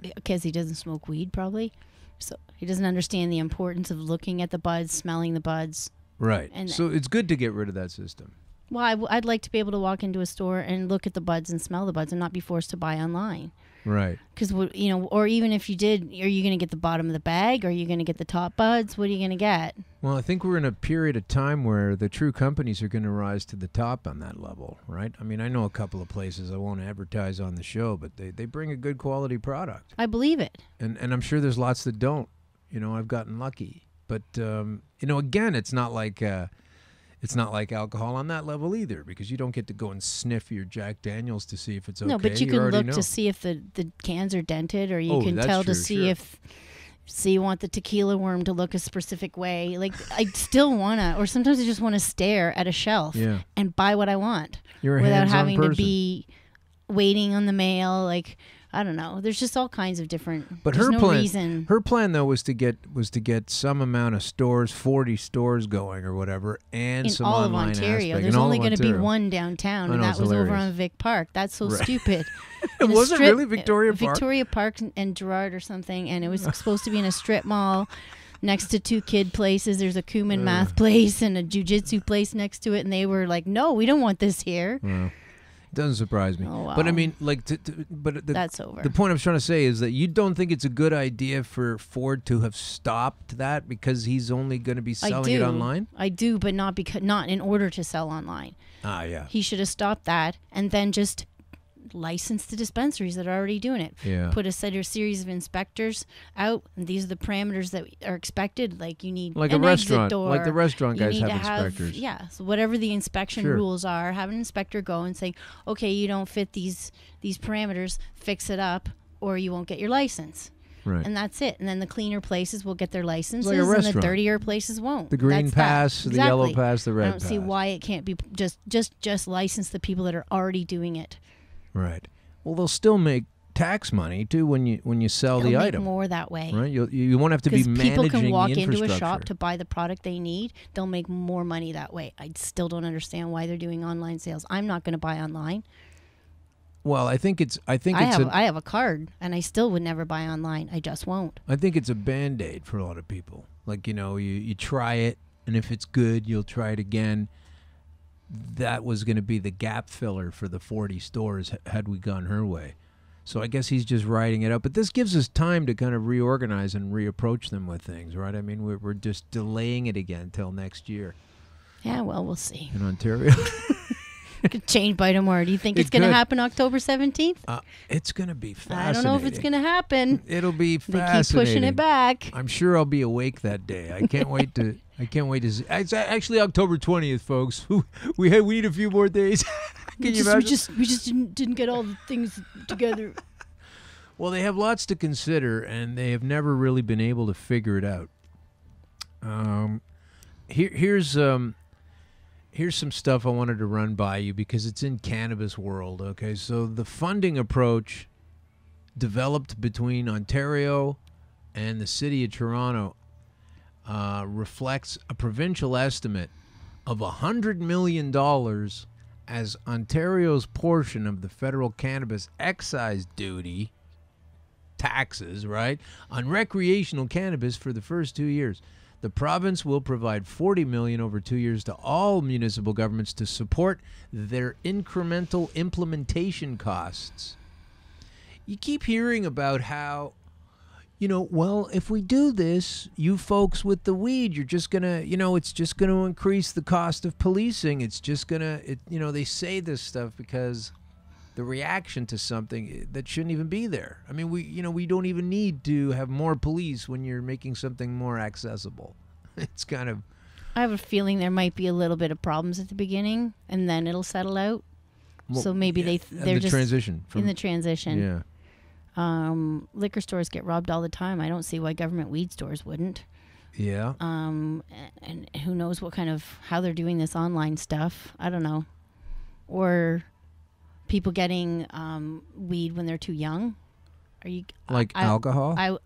Speaker 12: Because he doesn't smoke weed, probably. So he doesn't understand the importance of looking at the buds, smelling the buds.
Speaker 7: Right. And so it's good to get rid of that system.
Speaker 12: Well, I'd like to be able to walk into a store and look at the buds and smell the buds and not be forced to buy online.
Speaker 7: Right.
Speaker 12: Because, or even if you did, are you going to get the bottom of the bag? Or are you going to get the top buds? What are you going to get? Well,
Speaker 7: I think we're in a period of time where the true companies are going to rise to the top on that level, right? I mean, I know a couple of places I won't advertise on the show, but they bring a good quality product.
Speaker 12: I believe it.
Speaker 7: And I'm sure there's lots that don't. I've gotten lucky. But, again, it's not like alcohol on that level either, because you don't get to go and sniff your Jack Daniels to see if it's okay.
Speaker 12: No, but you can look to see if the cans are dented, or you can tell to see if say you want the tequila worm to look a specific way. Like, I still want to, or sometimes I just want to stare at a shelf and buy what I want without having to be waiting on the mail. Like, I don't know. There's just all kinds of different.
Speaker 7: But her plan though was to get some amount of stores, 40 stores going or whatever, and
Speaker 12: in
Speaker 7: some
Speaker 12: all
Speaker 7: online
Speaker 12: of Ontario.
Speaker 7: aspect.
Speaker 12: There's only going to be one downtown, and that was over on Vic Park. That's so stupid.
Speaker 7: Was it really Victoria Park?
Speaker 12: Victoria Park and Gerrard or something, and it was supposed to be in a strip mall next to two kid places. There's a Kuman math place and a jiu-jitsu place next to it, and they were like, "No, we don't want this here."
Speaker 7: Doesn't surprise me.
Speaker 12: Oh, wow.
Speaker 7: But I mean, like,
Speaker 12: that's over.
Speaker 7: The point I was trying to say is that you don't think it's a good idea for Ford to have stopped that because he's only going to be selling it online?
Speaker 12: I do, but not in order to sell online.
Speaker 7: Ah, yeah.
Speaker 12: He should have stopped that and then just license the dispensaries that are already doing it.
Speaker 7: Yeah.
Speaker 12: Put a series of inspectors out, and these are the parameters that are expected. Like, you need
Speaker 7: like
Speaker 12: an
Speaker 7: a restaurant,
Speaker 12: exit door.
Speaker 7: like the restaurant guys have
Speaker 12: inspectors. Yeah, so whatever the inspection rules are, have an inspector go and say, okay, you don't fit these parameters, fix it up, or you won't get your license.
Speaker 7: Right.
Speaker 12: And that's it. And then the cleaner places will get their licenses,
Speaker 7: like
Speaker 12: and the dirtier places won't.
Speaker 7: The green pass, the yellow pass, the red pass.
Speaker 12: I don't see why it can't be just license the people that are already doing it.
Speaker 7: Right. Well, they'll still make tax money too when you sell the item.
Speaker 12: More that way,
Speaker 7: right? You won't have to be managing the
Speaker 12: people can walk
Speaker 7: into
Speaker 12: a shop to buy the product they need. They'll make more money that way. I still don't understand why they're doing online sales. I'm not going to buy online.
Speaker 7: Well, I
Speaker 12: have a card, and I still would never buy online. I just won't.
Speaker 7: I think it's a Band-Aid for a lot of people. Like, you try it, and if it's good, you'll try it again. That was going to be the gap filler for the 40 stores had we gone her way. So I guess he's just writing it up. But this gives us time to kind of reorganize and reapproach them with things, right? I mean, we're just delaying it again until next year.
Speaker 12: Yeah, well, we'll see.
Speaker 7: In Ontario.
Speaker 12: It could change by tomorrow. Do you think it's going to happen October 17th?
Speaker 7: It's going to be fascinating.
Speaker 12: I don't know if it's going to happen.
Speaker 7: It'll be fascinating.
Speaker 12: They keep pushing it back.
Speaker 7: I'm sure I'll be awake that day. I can't wait to see. It's actually October 20th, folks. We need a few more days. Can you imagine?
Speaker 12: We just didn't get all the things together.
Speaker 7: Well, they have lots to consider, and they have never really been able to figure it out. Here's some stuff I wanted to run by you because it's in cannabis world. Okay, so the funding approach developed between Ontario and the city of Toronto reflects a provincial estimate of $100 million as Ontario's portion of the federal cannabis excise duty taxes, right, on recreational cannabis for the first 2 years. The province will provide $40 million over 2 years to all municipal governments to support their incremental implementation costs. You keep hearing about how, well, if we do this, you folks with the weed, you're just going to, it's just going to increase the cost of policing. It's just going to, they say this stuff because the reaction to something that shouldn't even be there. I mean, we don't even need to have more police when you're making something more accessible. It's kind of...
Speaker 12: I have a feeling there might be a little bit of problems at the beginning, and then it'll settle out.
Speaker 7: Well,
Speaker 12: so maybe they're just...
Speaker 7: in the
Speaker 12: transition.
Speaker 7: Yeah.
Speaker 12: Liquor stores get robbed all the time. I don't see why government weed stores wouldn't.
Speaker 7: Yeah.
Speaker 12: And who knows how they're doing this online stuff. I don't know. Or people getting weed when they're too young. Are you
Speaker 7: alcohol?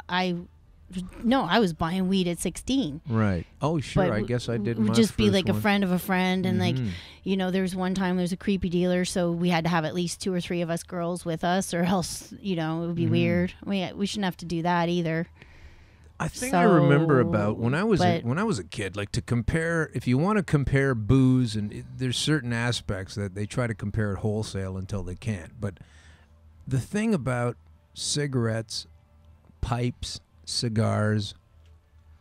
Speaker 12: No, I was buying weed at 16.
Speaker 7: Right. Oh, sure.
Speaker 12: But
Speaker 7: I guess I did.
Speaker 12: It would just be like
Speaker 7: one.
Speaker 12: a friend of a friend, and there was one time there was a creepy dealer, so we had to have at least 2 or 3 of us girls with us, or else it would be weird. We shouldn't have to do that either.
Speaker 7: I think I remember about when I was a kid, like to compare. If you want to compare booze, and there's certain aspects that they try to compare at wholesale until they can't. But the thing about cigarettes, pipes, cigars,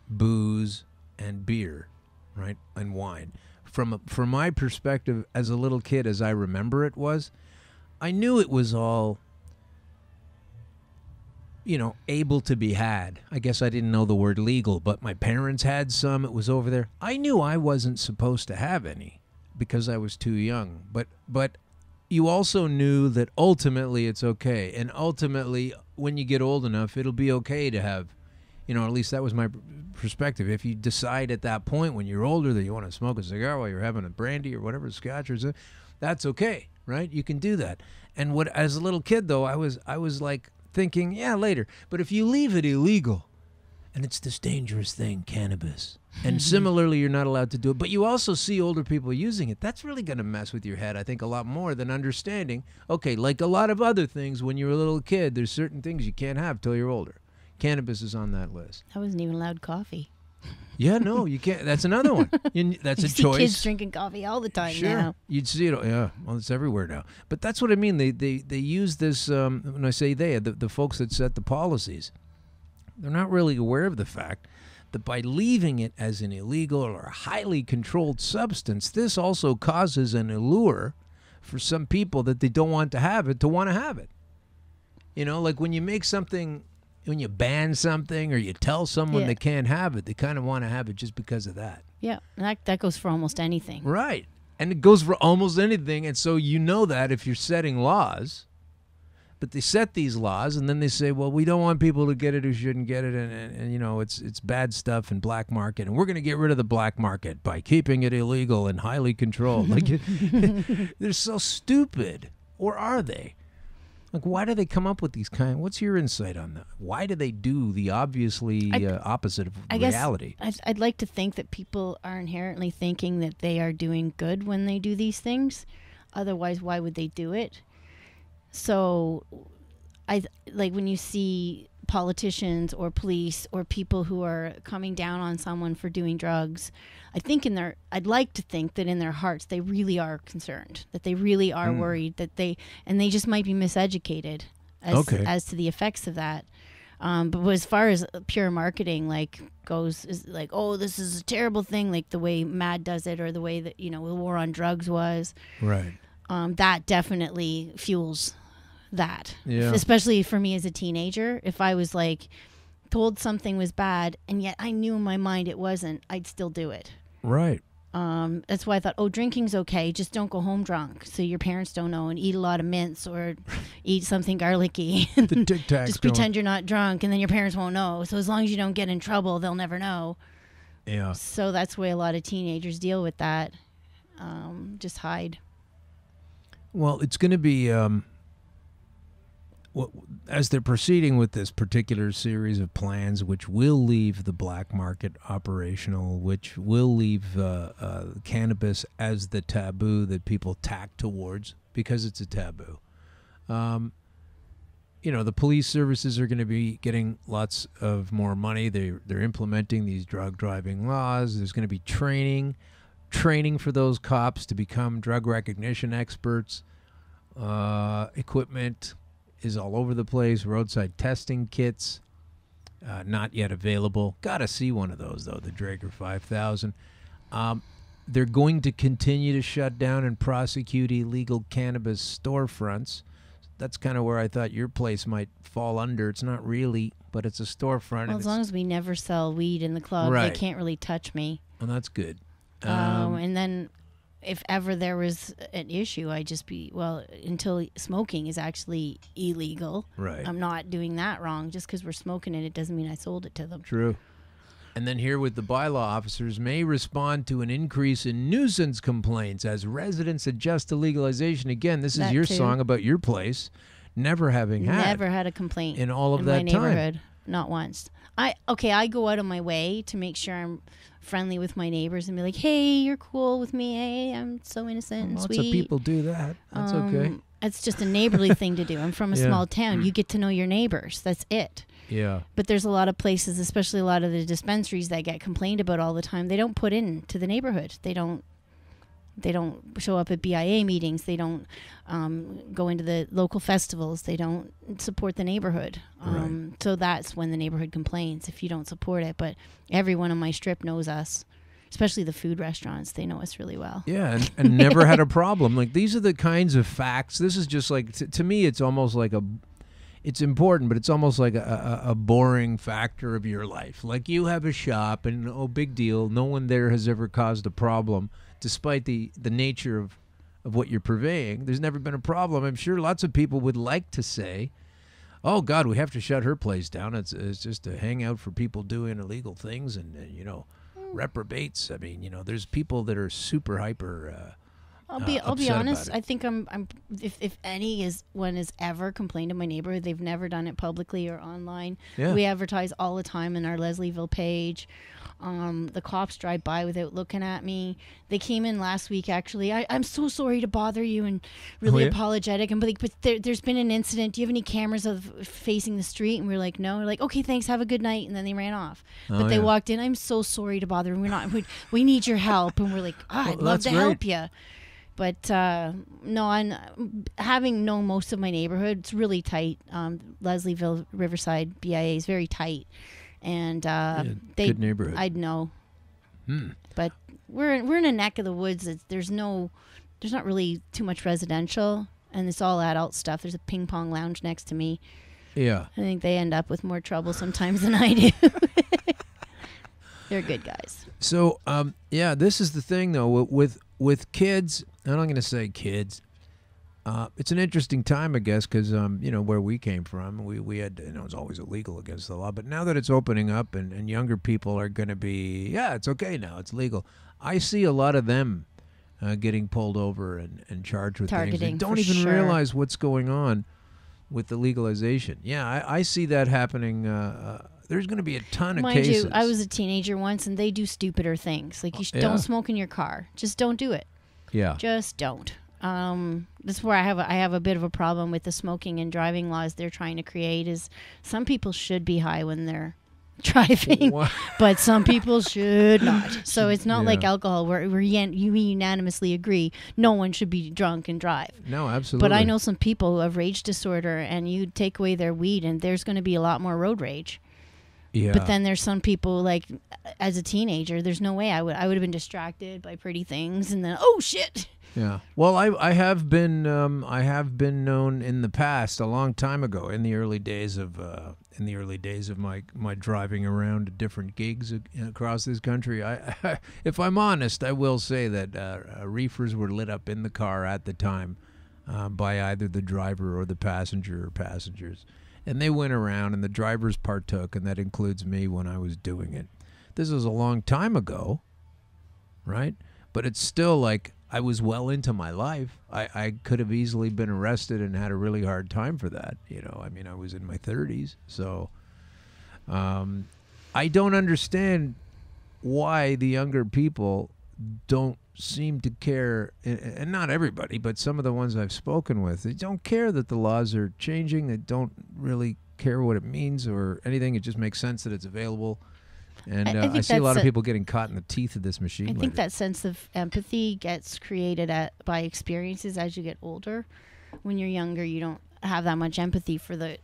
Speaker 7: booze, and beer, right, and wine. From my perspective as a little kid, as I remember it was, I knew it was all, able to be had. I guess I didn't know the word legal, but my parents had some. It was over there. I knew I wasn't supposed to have any because I was too young. But you also knew that ultimately it's okay, and ultimately when you get old enough, it'll be okay to have You know, at least that was my perspective. If you decide at that point when you're older that you want to smoke a cigar while you're having a brandy or whatever, scotch or something, that's okay, right? You can do that. And what, as a little kid though, I was like thinking, yeah, later. But if you leave it illegal, and it's this dangerous thing, cannabis, and similarly, you're not allowed to do it, but you also see older people using it, that's really going to mess with your head, I think, a lot more than understanding, okay, like a lot of other things, when you're a little kid, there's certain things you can't have till you're older. Cannabis is on that list.
Speaker 12: I wasn't even allowed coffee.
Speaker 7: Yeah, no, you can't. That's another one. That's
Speaker 12: you
Speaker 7: a
Speaker 12: see
Speaker 7: choice.
Speaker 12: Kids drinking coffee all the time now.
Speaker 7: You'd see it. Yeah, well, it's everywhere now. But that's what I mean. They use this. When I say the folks that set the policies, they're not really aware of the fact that by leaving it as an illegal or a highly controlled substance, this also causes an allure for some people that they don't want to have it to want to have it. You know, like when you make something. When you ban something or you tell someone they can't have it, they kind of want to have it just because of that.
Speaker 12: Yeah, that goes for almost anything.
Speaker 7: Right. And it goes for almost anything. And so you know that if you're setting laws, but they set these laws and then they say, well, we don't want people to get it who shouldn't get it. And you know, it's bad stuff and black market. And we're going to get rid of the black market by keeping it illegal and highly controlled. Like they're so stupid. Or are they? Like, why do they come up with these what's your insight on that? Why do they do the obviously opposite of reality?
Speaker 12: I'd like to think that people are inherently thinking that they are doing good when they do these things. Otherwise, why would they do it? So, like when you see politicians or police or people who are coming down on someone for doing drugs, I'd like to think that in their hearts they really are concerned, that they really are worried, that they just might be miseducated as to the effects of that. But as far as pure marketing goes, is like, oh, this is a terrible thing, like the way MAD does it or the way that, you know, the war on drugs was.
Speaker 7: Right.
Speaker 12: That definitely fuels that.
Speaker 7: Yeah.
Speaker 12: Especially for me as a teenager, if I was like told something was bad and yet I knew in my mind it wasn't, I'd still do it.
Speaker 7: Right.
Speaker 12: That's why I thought, oh, drinking's okay. Just don't go home drunk so your parents don't know, and eat a lot of mints or eat something garlicky.
Speaker 7: The Tic Tacs.
Speaker 12: Just pretend you're not drunk, and then your parents won't know. So as long as you don't get in trouble, they'll never know.
Speaker 7: Yeah.
Speaker 12: So that's the way a lot of teenagers deal with that. Just hide.
Speaker 7: Well, it's going to be... as they're proceeding with this particular series of plans, which will leave the black market operational, which will leave cannabis as the taboo that people tack towards because it's a taboo. You know, the police services are going to be getting lots of more money. They're implementing these drug driving laws. There's going to be training for those cops to become drug recognition experts. Equipment is all over the place. Roadside testing kits, not yet available. Gotta see one of those, though, the Draeger 5000. They're going to continue to shut down and prosecute illegal cannabis storefronts. That's kind of where I thought your place might fall under. It's not really, but it's a storefront.
Speaker 12: Well, as long as we never sell weed in the club,
Speaker 7: right.
Speaker 12: They can't really touch me.
Speaker 7: Well, that's good.
Speaker 12: And then if ever there was an issue, I'd just be, until smoking is actually illegal,
Speaker 7: right.
Speaker 12: I'm not doing that wrong. Just because we're smoking it doesn't mean I sold it to them.
Speaker 7: True. And then here with the bylaw officers may respond to an increase in nuisance complaints as residents adjust to legalization. Again, this is
Speaker 12: That
Speaker 7: your
Speaker 12: too.
Speaker 7: song about your place never having
Speaker 12: Never had a complaint
Speaker 7: in all of
Speaker 12: in
Speaker 7: that
Speaker 12: my neighborhood.
Speaker 7: time.
Speaker 12: Not once. I go out of my way to make sure I'm friendly with my neighbors and be like, hey, you're cool with me. Hey, I'm so innocent and
Speaker 7: Lots
Speaker 12: sweet.
Speaker 7: of people do that. That's okay.
Speaker 12: It's just a neighborly thing to do. I'm from a small town. You get to know your neighbors. That's it.
Speaker 7: Yeah.
Speaker 12: But there's a lot of places, especially a lot of the dispensaries that get complained about all the time. They don't put into the neighborhood. They don't show up at BIA meetings. They don't go into the local festivals. They don't support the neighborhood.
Speaker 7: Right.
Speaker 12: So that's when the neighborhood complains if you don't support it. But everyone on my strip knows us, especially the food restaurants. They know us really well.
Speaker 7: Yeah, and never had a problem. Like, these are the kinds of facts. This is just like, to me, it's almost like it's important, but it's almost like a boring factor of your life. Like, you have a shop, and oh, big deal. No one there has ever caused a problem, despite the nature of what you're purveying. There's never been a problem. I'm sure lots of people would like to say, oh God, we have to shut her place down. It's just a hangout for people doing illegal things and you know, reprobates. I mean, you know, there's people that are super hyper.
Speaker 12: I'll be honest. I think I'm if anyone has ever complained in my neighborhood, they've never done it publicly or online.
Speaker 7: Yeah.
Speaker 12: We advertise all the time in our Leslieville page. The cops drive by without looking at me. They came in last week, actually. I'm so sorry to bother you, and really apologetic. And but there's been an incident. Do you have any cameras of facing the street? And we're like, no. We're like, okay, thanks. Have a good night. And then they ran off. But they walked in. I'm so sorry to bother you. We need your help. And we're like, I'd love to help you. But no, I'm having known most of my neighborhood. It's really tight. Leslieville, Riverside, BIA is very tight, and
Speaker 7: good neighborhood.
Speaker 12: I'd know, but we're in a neck of the woods. There's not really too much residential, and it's all adult stuff. There's a ping pong lounge next to me.
Speaker 7: Yeah,
Speaker 12: I think they end up with more trouble sometimes than I do. They're good guys.
Speaker 7: So this is the thing though with kids. And I'm going to say kids. It's an interesting time, I guess, because you know where we came from, we had, you know, it's always illegal against the law. But now that it's opening up and younger people are going to be, it's okay now, it's legal. I see a lot of them getting pulled over and charged with things. They don't even realize what's going on with the legalization. Yeah, I see that happening. There's going to be a ton of cases.
Speaker 12: Mind you, I was a teenager once, and they do stupider things. Like don't smoke in your car. Just don't do it.
Speaker 7: Yeah.
Speaker 12: Just don't. That's where I have a bit of a problem with the smoking and driving laws they're trying to create. Is some people should be high when they're driving, but some people should not. So it's not like alcohol where you unanimously agree no one should be drunk and drive.
Speaker 7: No, absolutely.
Speaker 12: But I know some people who have rage disorder, and you take away their weed, and there's going to be a lot more road rage.
Speaker 7: Yeah.
Speaker 12: But then there's some people, like as a teenager, there's no way I would have been distracted by pretty things, and then oh shit.
Speaker 7: Yeah. Well, I have been known in the past, a long time ago, in the early days of my driving around to different gigs across this country. If I'm honest, I will say that reefers were lit up in the car at the time by either the driver or the passenger or passengers. And they went around, and the drivers partook, and that includes me when I was doing it. This was a long time ago, right? But it's still like I was well into my life. I could have easily been arrested and had a really hard time for that. You know, I mean, I was in my 30s. So I don't understand why the younger people don't seem to care, and not everybody, but some of the ones I've spoken with, they don't care that the laws are changing. They don't really care what it means or anything. It just makes sense that it's available. And I see a lot of people getting caught in the teeth of this machine.
Speaker 12: I think that sense of empathy gets created by experiences as you get older. When you're younger, you don't have that much empathy for the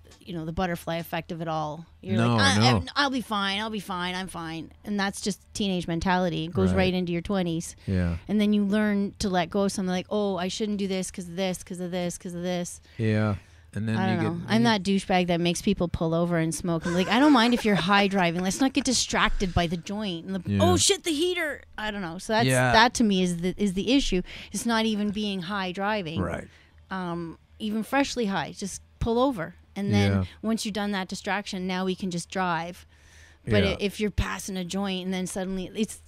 Speaker 12: butterfly effect of it all. You're I'll be fine, I'm fine. And that's just teenage mentality. It goes right into your 20s.
Speaker 7: Yeah.
Speaker 12: And then you learn to let go of something like, oh, I shouldn't do this because of this, because of this, because of this.
Speaker 7: Yeah. And then
Speaker 12: I don't know. I'm that douchebag that makes people pull over and smoke. I'm like, I don't mind if you're high driving. Let's not get distracted by the joint. And oh shit, the heater. I don't know. So that to me is the issue. It's not even being high driving.
Speaker 7: Right.
Speaker 12: Even freshly high, just pull over. And then once you've done that distraction, now we can just drive. But if you're passing a joint and then suddenly it's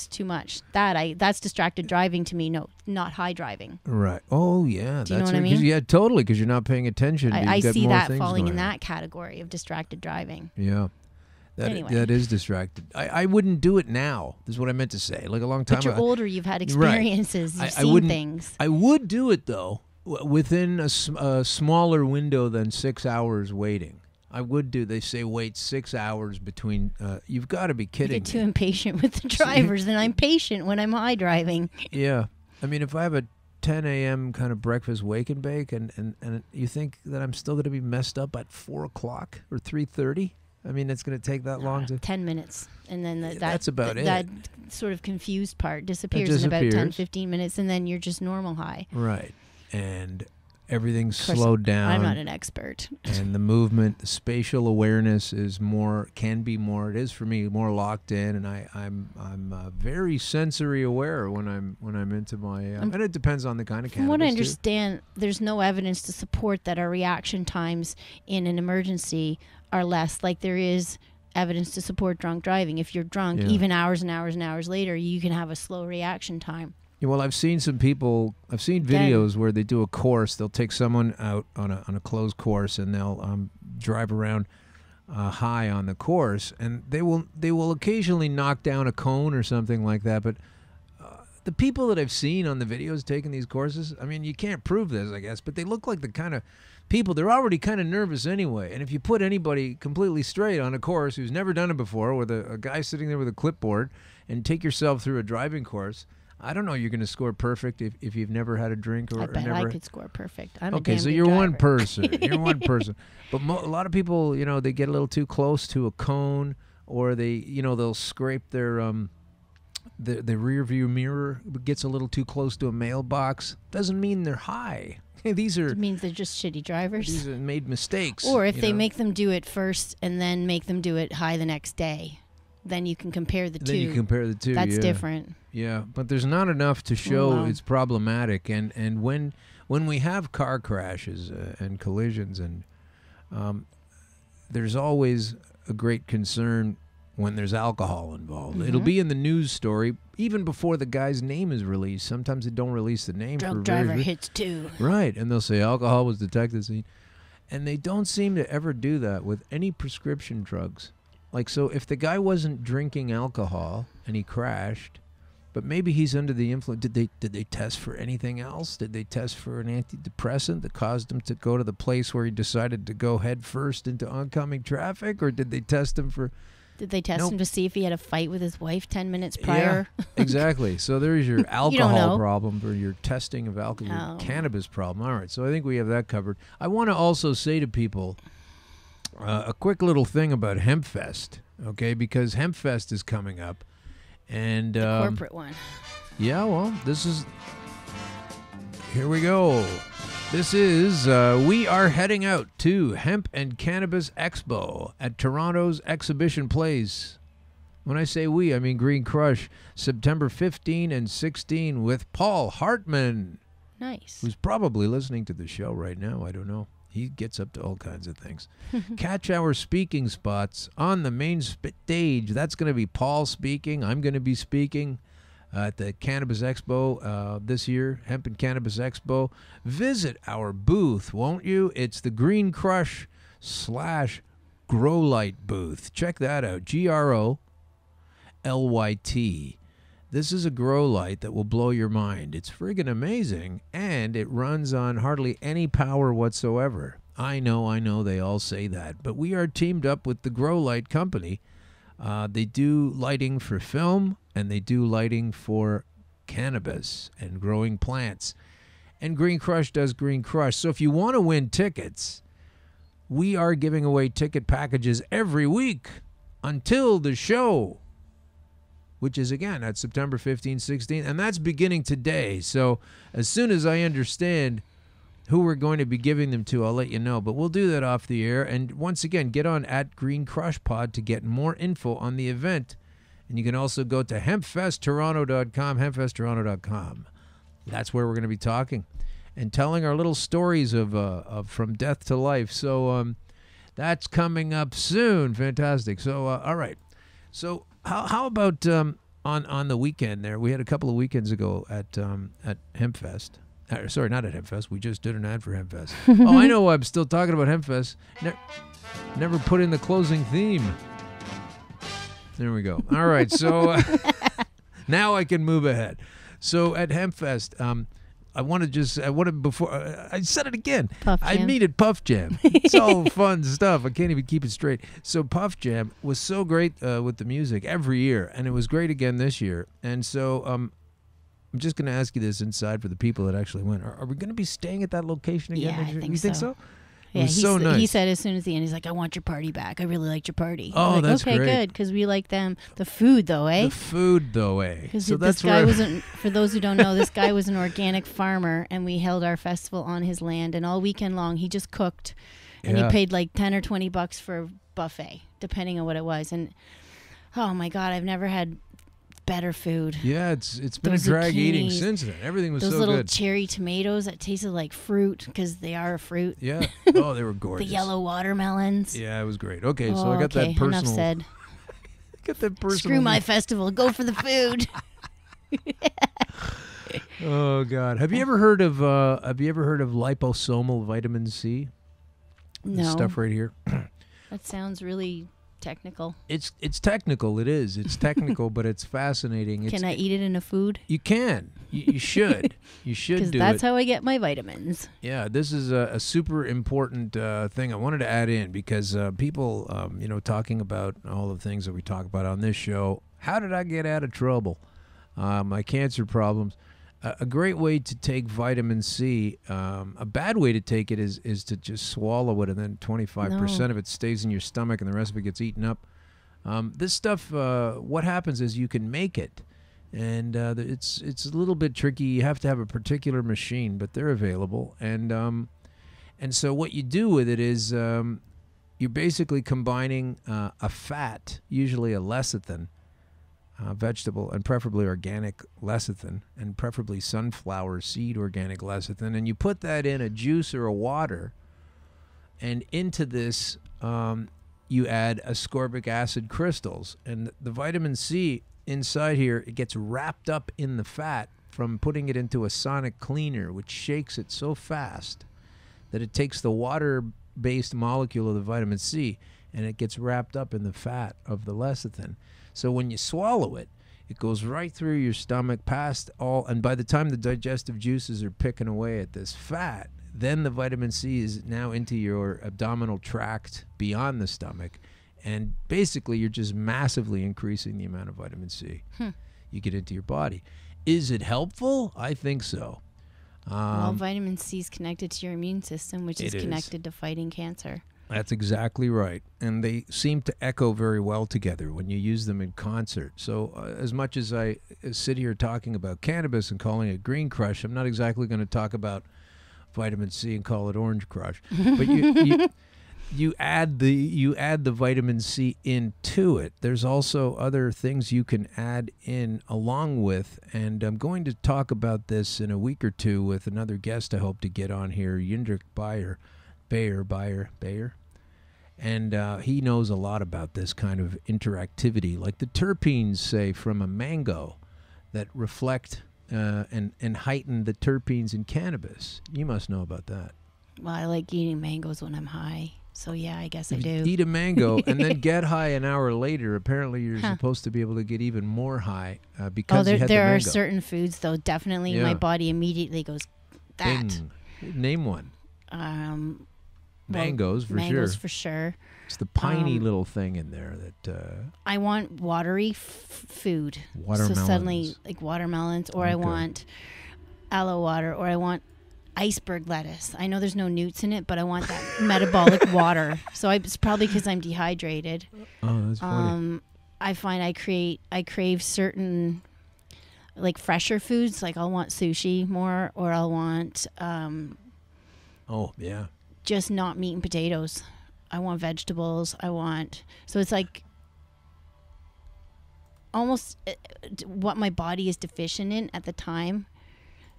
Speaker 12: too much. That's distracted driving to me. No, not high driving.
Speaker 7: Right. Oh yeah.
Speaker 12: Do you know what I mean?
Speaker 7: Yeah, totally. Because you're not paying attention.
Speaker 12: I see that falling in that category of distracted driving.
Speaker 7: Yeah. That is distracted. I wouldn't do it now. This is what I meant to say. Like a long time ago.
Speaker 12: But you're older. You've had experiences. You've seen things.
Speaker 7: I would do it though within a smaller window than 6 hours waiting. I would do. They say wait 6 hours between. You've got to be kidding.
Speaker 12: You get too impatient with the drivers, and I'm patient when I'm high driving.
Speaker 7: Yeah, I mean, if I have a 10 a.m. kind of breakfast wake and bake, and you think that I'm still going to be messed up at 4 o'clock or 3:30? I mean, it's going to take that long to
Speaker 12: 10 minutes, and then
Speaker 7: that's about it.
Speaker 12: That sort of confused part disappears in about 10, 15 minutes, and then you're just normal high.
Speaker 7: Right, and everything's slowed down.
Speaker 12: I'm not an expert.
Speaker 7: And the movement, the spatial awareness is more, can be more. It is for me more locked in, and I'm very sensory aware when I'm into my. And it depends on the kind of cannabis.
Speaker 12: From what I understand, there's no evidence to support that our reaction times in an emergency are less. Like there is evidence to support drunk driving. If you're drunk, even hours and hours and hours later, you can have a slow reaction time.
Speaker 7: Yeah, well, I've seen videos where they do a course. They'll take someone out on a closed course, and they'll drive around high on the course, and they will occasionally knock down a cone or something like that. But the people that I've seen on the videos taking these courses, I mean, you can't prove this, I guess, but they look like the kind of people, they're already kind of nervous anyway. And if you put anybody completely straight on a course who's never done it before, with a guy sitting there with a clipboard, and take yourself through a driving course, I don't know you're going to score perfect if you've never had a drink or
Speaker 12: I bet
Speaker 7: never.
Speaker 12: I could score perfect. I'm
Speaker 7: okay, so you're one person. You're one person. But a lot of people, you know, they get a little too close to a cone, or they'll scrape their the rear view mirror gets a little too close to a mailbox. Doesn't mean they're high. It
Speaker 12: means they're just shitty drivers.
Speaker 7: These are made mistakes.
Speaker 12: Or if they make them do it first and then make them do it high the next day, then you can compare the two.
Speaker 7: Then you compare the two.
Speaker 12: That's different.
Speaker 7: Yeah, but there's not enough to show it's problematic. And when we have car crashes and collisions, and there's always a great concern when there's alcohol involved. It'll be in the news story even before the guy's name is released. Sometimes they don't release the name.
Speaker 12: Drunk driver hits 2.
Speaker 7: Right, and they'll say alcohol was detected. And they don't seem to ever do that with any prescription drugs. Like, so if the guy wasn't drinking alcohol and he crashed, but maybe he's under the influence, did they test for anything else? Did they test for an antidepressant that caused him to go to the place where he decided to go head first into oncoming traffic? Or did they test him for...
Speaker 12: Did they test him to see if he had a fight with his wife 10 minutes prior?
Speaker 7: Yeah, exactly. So there's your alcohol problem, or your testing of alcohol, your cannabis problem. All right, so I think we have that covered. I want to also say to people a quick little thing about HempFest, okay? Because HempFest is coming up. And
Speaker 12: the corporate one.
Speaker 7: Yeah, well, this is... Here we go. This is, we are heading out to Hemp and Cannabis Expo at Toronto's Exhibition Place. When I say we, I mean Green Crush, September 15 and 16 with Paul Hartman.
Speaker 12: Nice.
Speaker 7: Who's probably listening to the show right now. I don't know. He gets up to all kinds of things. Catch our speaking spots on the main stage. That's going to be Paul speaking. I'm going to be speaking at the Cannabis Expo this year, Hemp and Cannabis Expo. Visit our booth, won't you? It's the Green Crush / Grow Light booth. Check that out, GROLYT. This is a grow light that will blow your mind. It's friggin' amazing, and it runs on hardly any power whatsoever. I know, they all say that, but we are teamed up with the Grow Light Company. They do lighting for film, and they do lighting for cannabis and growing plants. And Green Crush does Green Crush. So if you want to win tickets, we are giving away ticket packages every week until the show, which is, again, at September 15, 16, and that's beginning today. So as soon as I understand who we're going to be giving them to, I'll let you know. But we'll do that off the air. And once again, get on at Green Crush Pod to get more info on the event. And you can also go to hempfesttoronto.com, hempfesttoronto.com. That's where we're going to be talking and telling our little stories of from death to life. So that's coming up soon. Fantastic. So, all right. So how about on the weekend there? We had a couple of weekends ago at HempFest. Sorry, not at HempFest. We just did an ad for HempFest. Oh, I know. I'm still talking about HempFest. Never put in the closing theme. There we go. All right. So now I can move ahead. So at HempFest, before I said it again. I needed Puff Jam. It's all fun stuff. I can't even keep it straight. So Puff Jam was so great with the music every year, and it was great again this year. And so I'm just going to ask you this inside for the people that actually went. Are we going to be staying at that location again?
Speaker 12: Yeah, I think so.
Speaker 7: You think so?
Speaker 12: Yeah,
Speaker 7: was so nice.
Speaker 12: He said as soon as the end, he's like, I want your party back. I really liked your party.
Speaker 7: Oh,
Speaker 12: like,
Speaker 7: that's
Speaker 12: okay,
Speaker 7: great.
Speaker 12: good, because we like them. The food, though, eh?
Speaker 7: The food, though, eh?
Speaker 12: Because
Speaker 7: So
Speaker 12: this
Speaker 7: that's
Speaker 12: guy
Speaker 7: where
Speaker 12: wasn't, for those who don't know, this guy was an organic farmer, and we held our festival on his land, and all weekend long, he just cooked, and he paid like $10 or $20 for a buffet, depending on what it was. And, oh, my God, I've never had better food.
Speaker 7: Yeah, it's been
Speaker 12: Those
Speaker 7: a drag eating
Speaker 12: zucchinis,
Speaker 7: since then. Everything was
Speaker 12: those
Speaker 7: so
Speaker 12: little
Speaker 7: good.
Speaker 12: cherry tomatoes that tasted like fruit because they are a fruit.
Speaker 7: Yeah. Oh, they were gorgeous.
Speaker 12: The yellow watermelons.
Speaker 7: Yeah, it was great. Okay, so I got
Speaker 12: okay,
Speaker 7: that personal.
Speaker 12: enough said.
Speaker 7: Got that personal.
Speaker 12: Screw my festival. Go for the food.
Speaker 7: Oh God, have you ever heard of liposomal vitamin C?
Speaker 12: No.
Speaker 7: This stuff right here.
Speaker 12: That sounds really technical.
Speaker 7: It's technical. It is. It's technical, but it's fascinating.
Speaker 12: Can I eat it in a food?
Speaker 7: You can. You should. You should do it.
Speaker 12: Because that's how I get my vitamins.
Speaker 7: Yeah, this is a super important thing I wanted to add in because people, talking about all the things that we talk about on this show. How did I get out of trouble? My cancer problems. A great way to take vitamin C, a bad way to take it is to just swallow it, and then 25% of it stays in your stomach, and the rest of it gets eaten up. This stuff, what happens is you can make it, and it's a little bit tricky. You have to have a particular machine, but they're available. And so what you do with it is you're basically combining a fat, usually a lecithin, vegetable and preferably organic lecithin, and preferably sunflower seed organic lecithin, and you put that in a juice or a water, and into this you add ascorbic acid crystals, and the vitamin C inside here, it gets wrapped up in the fat from putting it into a sonic cleaner, which shakes it so fast that it takes the water-based molecule of the vitamin C and it gets wrapped up in the fat of the lecithin. So when you swallow it, it goes right through your stomach, past all, and by the time the digestive juices are picking away at this fat, then the vitamin C is now into your abdominal tract beyond the stomach, and basically you're just massively increasing the amount of vitamin C you get into your body. Is it helpful? I think so.
Speaker 12: Well, vitamin C is connected to your immune system, which is connected to fighting cancer.
Speaker 7: That's exactly right. And they seem to echo very well together when you use them in concert. So as much as I sit here talking about cannabis and calling it Green Crush, I'm not exactly going to talk about vitamin C and call it Orange Crush. But you add the vitamin C into it. There's also other things you can add in along with, and I'm going to talk about this in a week or two with another guest I hope to get on here, Yindrik Bayer. And he knows a lot about this kind of interactivity, like the terpenes, say, from a mango that reflect and heighten the terpenes in cannabis. You must know about that.
Speaker 12: Well, I like eating mangoes when I'm high. So, yeah, I guess I do.
Speaker 7: Eat a mango and then get high an hour later. Apparently, you're supposed to be able to get even more high because you had the mango.
Speaker 12: There are certain foods, though, definitely my body immediately goes, that.
Speaker 7: Bing. Name one. Mangoes, for
Speaker 12: mangoes for sure.
Speaker 7: It's the piney little thing in there that...
Speaker 12: I want watery food.
Speaker 7: Watermelons.
Speaker 12: So suddenly, like watermelons, or I want aloe water, or I want iceberg lettuce. I know there's no newts in it, but I want that metabolic water. So it's probably because I'm dehydrated.
Speaker 7: Oh, that's funny.
Speaker 12: I find I crave certain, like, fresher foods. Like, I'll want sushi more, or I'll want...
Speaker 7: oh, yeah.
Speaker 12: Just not meat and potatoes. I want vegetables. So it's like almost what my body is deficient in at the time.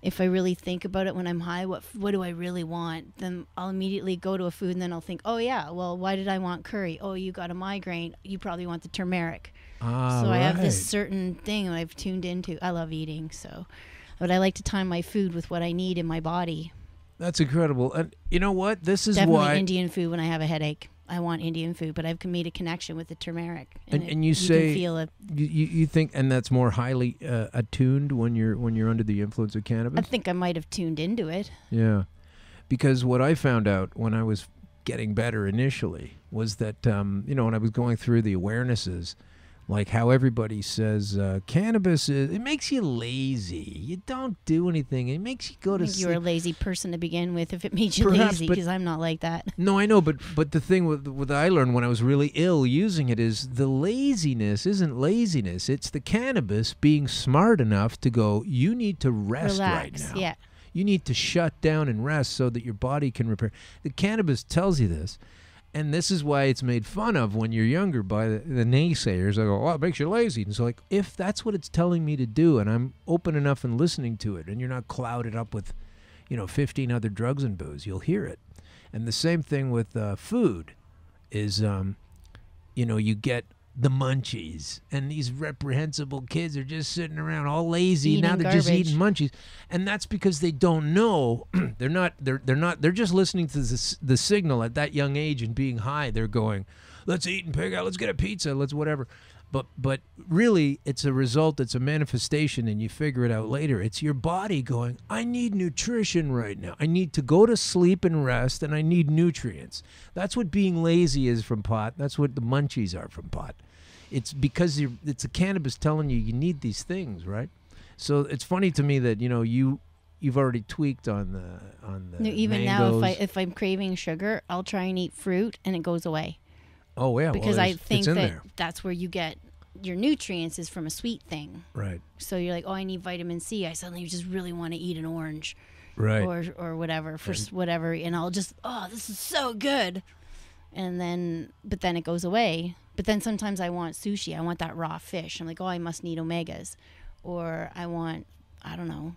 Speaker 12: If I really think about it when I'm high, what do I really want? Then I'll immediately go to a food, and then I'll think, oh yeah, well, why did I want curry? Oh, you got a migraine. You probably want the turmeric. So I have this certain thing that I've tuned into. I love eating, but I like to time my food with what I need in my body.
Speaker 7: That's incredible. And you know what? This is
Speaker 12: definitely
Speaker 7: why...
Speaker 12: Indian food when I have a headache. I want Indian food, but I've made a connection with the turmeric.
Speaker 7: And you say
Speaker 12: can feel it.
Speaker 7: You think, and that's more highly attuned when you're under the influence of cannabis?
Speaker 12: I think I might have tuned into it.
Speaker 7: Yeah. Because what I found out when I was getting better initially was that, when I was going through the awarenesses, Like how everybody says cannabis it makes you lazy. You don't do anything. It makes you go to sleep.
Speaker 12: You're a lazy person to begin with if it made you
Speaker 7: Perhaps,
Speaker 12: lazy, because I'm not like that.
Speaker 7: No, I know, but the thing with what I learned when I was really ill using it is the laziness isn't laziness. It's the cannabis being smart enough to go, you need to rest right now.
Speaker 12: Yeah.
Speaker 7: You need to shut down and rest so that your body can repair. The cannabis tells you this. And this is why it's made fun of when you're younger by the naysayers. They go, well, it makes you lazy. And so, like, if that's what it's telling me to do and I'm open enough and listening to it and you're not clouded up with, 15 other drugs and booze, you'll hear it. And the same thing with food is, you get the munchies. And these reprehensible kids are just sitting around all lazy. Now they're just eating munchies. And that's because they don't know. They're just listening to the signal at that young age and being high. They're going, let's eat and pig out, let's get a pizza, let's whatever. But really, it's a result, it's a manifestation, and you figure it out later. It's your body going, I need nutrition right now. I need to go to sleep and rest, and I need nutrients. That's what being lazy is from pot. That's what the munchies are from pot. It's because it's a cannabis telling you need these things, right? So it's funny to me that, you've already tweaked on the
Speaker 12: No, even
Speaker 7: mangoes.
Speaker 12: now, if I'm craving sugar, I'll try and eat fruit, and it goes away.
Speaker 7: Oh, yeah.
Speaker 12: Because I think
Speaker 7: that
Speaker 12: that's where you get your nutrients is from a sweet thing.
Speaker 7: Right.
Speaker 12: So you're like, oh, I need vitamin C. I suddenly just really want to eat an orange.
Speaker 7: Right.
Speaker 12: Or whatever, whatever. And I'll just, this is so good. But then it goes away. But then sometimes I want sushi. I want that raw fish. I'm like, I must need omegas. Or I don't know.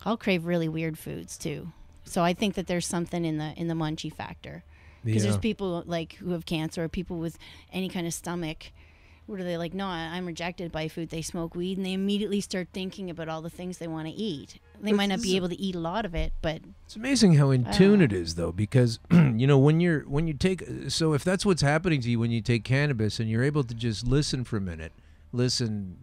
Speaker 12: I'll crave really weird foods too. So I think that there's something in the munchie factor. Because there's people like who have cancer or people with any kind of stomach where they're like, no, I'm rejected by food. They smoke weed and they immediately start thinking about all the things they want to eat. They might not be able to eat a lot of it, but
Speaker 7: it's amazing how in tune it is, though, because when you take, so if that's what's happening to you when you take cannabis and you're able to just listen for a minute, I'm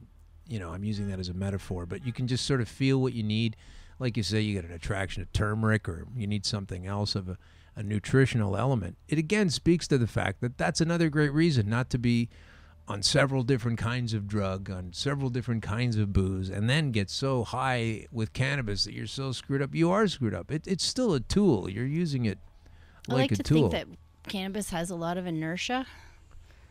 Speaker 7: using that as a metaphor, but you can just sort of feel what you need. Like you say, you get an attraction to turmeric, or you need something else of a nutritional element. It again speaks to the fact that that's another great reason not to be on several different kinds of drug, on several different kinds of booze, and then get so high with cannabis that you're so screwed up. You are screwed up. It's still a tool. You're using it like a tool.
Speaker 12: I like to think that cannabis has a lot of inertia.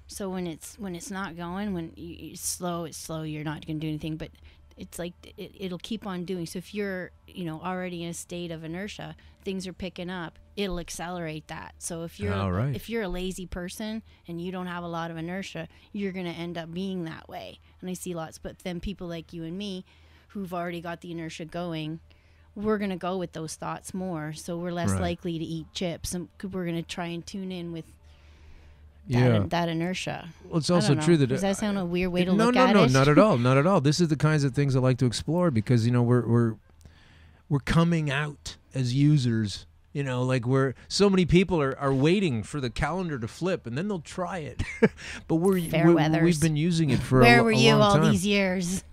Speaker 12: So when it's not going, when it's slow, you're not going to do anything. But it's like it'll keep on doing. So if you're already in a state of inertia, things are picking up, it'll accelerate that. So if you're a lazy person and you don't have a lot of inertia, you're going to end up being that way. And I see lots, but then people like you and me who've already got the inertia going, we're going to go with those thoughts more. So we're less likely to eat chips, and we're going to try and tune in with that inertia.
Speaker 7: Well, it's also true that
Speaker 12: does that sound a weird way to look at it?
Speaker 7: No, not at all, not at all. This is the kinds of things I like to explore because we're coming out as users. So many people are waiting for the calendar to flip and then they'll try it. But we've been using it for
Speaker 12: Where
Speaker 7: a
Speaker 12: were
Speaker 7: long
Speaker 12: you all
Speaker 7: time.
Speaker 12: these years?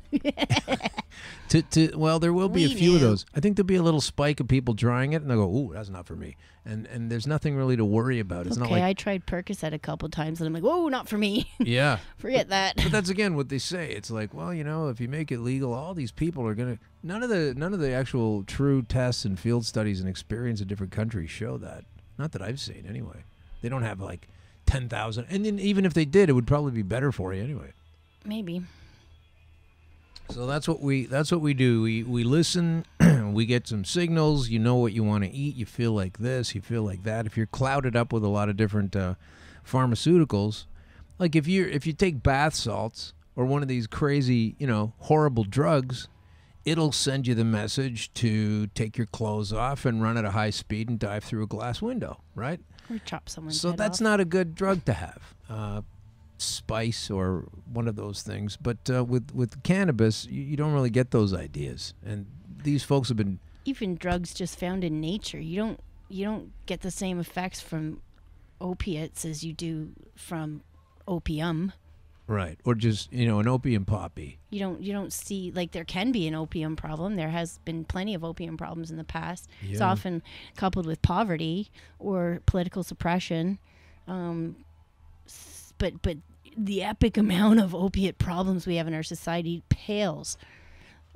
Speaker 7: Well, there will be a few of those. I think there'll be a little spike of people trying it, and they'll go, "Ooh, that's not for me." And there's nothing really to worry about. It's not like
Speaker 12: I tried Percocet a couple times, and I'm like, "Whoa, not for me."
Speaker 7: Yeah,
Speaker 12: forget that.
Speaker 7: But that's again what they say. It's like, well, if you make it legal, all these people are gonna. None of the actual true tests and field studies and experience in different countries show that. Not that I've seen, anyway. They don't have like 10,000, and then even if they did, it would probably be better for you anyway.
Speaker 12: Maybe.
Speaker 7: So that's what we do. We listen, we get some signals. You know what you want to eat. You feel like this. You feel like that. If you're clouded up with a lot of different pharmaceuticals, like if you take bath salts or one of these crazy horrible drugs, it'll send you the message to take your clothes off and run at a high speed and dive through a glass window, right?
Speaker 12: Or chop someone's
Speaker 7: So
Speaker 12: head
Speaker 7: that's
Speaker 12: off.
Speaker 7: not a good drug to have. Spice or one of those things, but with cannabis you don't really get those ideas, and these folks have been
Speaker 12: even drugs just found in nature. You don't get the same effects from opiates as you do from opium,
Speaker 7: right? Or just an opium poppy.
Speaker 12: You don't see, like, there can be an opium problem. There has been plenty of opium problems in the past.
Speaker 7: Yeah.
Speaker 12: It's often coupled with poverty or political suppression. But the epic amount of opiate problems we have in our society pales.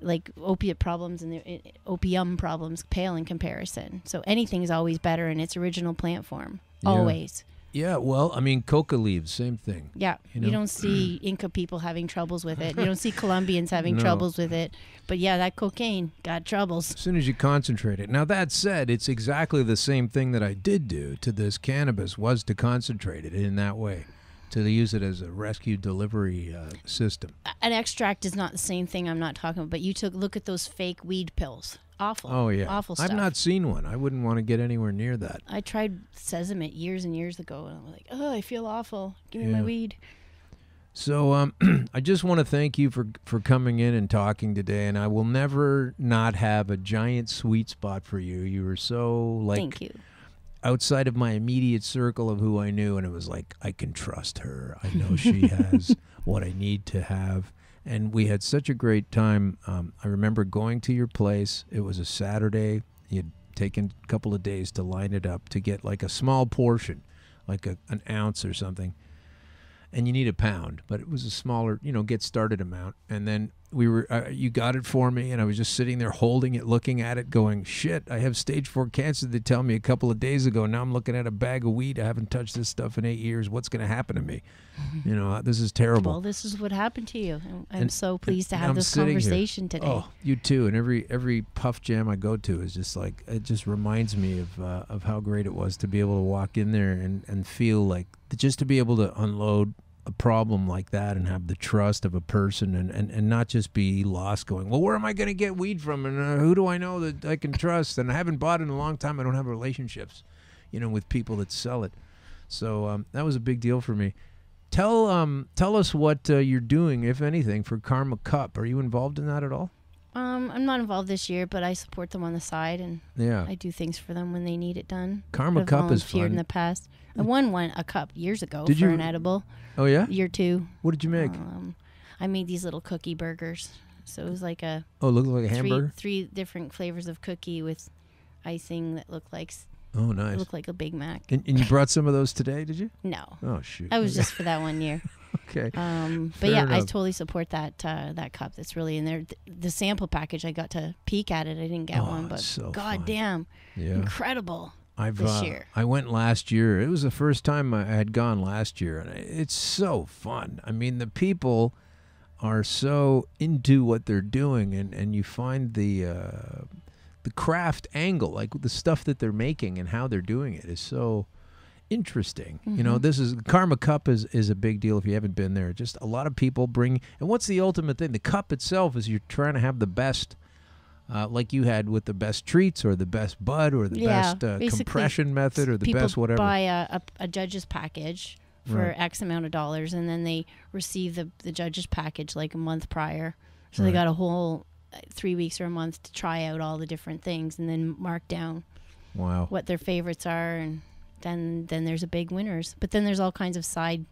Speaker 12: Like opiate problems and the opium problems pale in comparison. So anything's always better in its original plant form.
Speaker 7: Yeah.
Speaker 12: Always.
Speaker 7: Yeah, well, I mean, coca leaves, same thing.
Speaker 12: Yeah,
Speaker 7: You know?
Speaker 12: you don't see Inca people having troubles with it. You don't see Colombians having
Speaker 7: No.
Speaker 12: troubles with it. But yeah, that cocaine got troubles.
Speaker 7: As soon as you concentrate it. Now, that said, it's exactly the same thing that I did do to this cannabis, was to concentrate it in that way, to use it as a rescue delivery system.
Speaker 12: An extract is not the same thing I'm not talking about, but you look at those fake weed pills. Awful.
Speaker 7: Oh, yeah.
Speaker 12: Awful stuff.
Speaker 7: I've not seen one. I wouldn't want to get anywhere near that.
Speaker 12: I tried Sesame years and years ago, and I'm like, oh, I feel awful. Give me
Speaker 7: Yeah.
Speaker 12: my weed.
Speaker 7: So I just want to thank you for coming in and talking today, and I will never not have a giant sweet spot for you. You were so,
Speaker 12: Thank you.
Speaker 7: outside of my immediate circle of who I knew, and it was like, I can trust her. I know she has what I need to have. And we had such a great time. I remember going to your place. It was a Saturday. You'd taken a couple of days to line it up to get like a small portion, like an ounce or something. And you need a pound, but it was a smaller, get started amount. And then you got it for me, and I was just sitting there holding it, looking at it, going, shit, I have stage 4 cancer, they tell me a couple of days ago. Now I'm looking at a bag of weed. I haven't touched this stuff in 8 years. What's going to happen to me? This is terrible.
Speaker 12: Well, this is what happened to you. I'm
Speaker 7: And-
Speaker 12: so pleased to
Speaker 7: and
Speaker 12: have
Speaker 7: I'm
Speaker 12: this
Speaker 7: sitting here.
Speaker 12: conversation today.
Speaker 7: Oh, you too. And every puff jam I go to is just like, it just reminds me of how great it was to be able to walk in there and feel like, just to be able to unload a problem like that and have the trust of a person and not just be lost going, well, where am I going to get weed from? And who do I know that I can trust? And I haven't bought it in a long time. I don't have relationships, with people that sell it. So that was a big deal for me. Tell us what you're doing, if anything, for Karma Cup. Are you involved in that at all?
Speaker 12: I'm not involved this year, but I support them on the side, and
Speaker 7: Yeah.
Speaker 12: I do things for them when they need it done.
Speaker 7: Karma
Speaker 12: I've
Speaker 7: Cup is
Speaker 12: volunteered
Speaker 7: fun.
Speaker 12: in the past. I won a cup years ago
Speaker 7: Did
Speaker 12: for
Speaker 7: you?
Speaker 12: an edible.
Speaker 7: Oh, yeah?
Speaker 12: Year 2.
Speaker 7: What did you make?
Speaker 12: I made these little cookie burgers. So it was like a
Speaker 7: Oh, it looked like a hamburger?
Speaker 12: Three different flavors of cookie with icing that looked like
Speaker 7: Oh, nice.
Speaker 12: It looked like a Big Mac.
Speaker 7: And you brought some of those today, did you?
Speaker 12: No.
Speaker 7: Oh, shoot.
Speaker 12: I was just for that one year.
Speaker 7: Okay.
Speaker 12: But
Speaker 7: Fair
Speaker 12: yeah, I
Speaker 7: enough.
Speaker 12: totally support that cup. That's really in there. The sample package, I got to peek at it. I didn't get one, but
Speaker 7: so
Speaker 12: god
Speaker 7: fun.
Speaker 12: damn,
Speaker 7: Yeah.
Speaker 12: incredible this year.
Speaker 7: I went last year. It was the first time I had gone last year, and it's so fun. I mean, the people are so into what they're doing, and you find the craft angle, like the stuff that they're making and how they're doing it is so interesting. This is Karma Cup is a big deal if you haven't been there. Just a lot of people bring, and what's the ultimate thing? The cup itself is you're trying to have the best, like you had with the best treats or the best bud or the best compression method or the best whatever.
Speaker 12: People buy a judge's package for
Speaker 7: Right.
Speaker 12: X amount of dollars, and then they receive the judge's package like a month prior. So
Speaker 7: Right.
Speaker 12: they got a whole 3 weeks or a month to try out all the different things and then mark down
Speaker 7: Wow.
Speaker 12: what their favorites are, and then there's a big winners. But then there's all kinds of side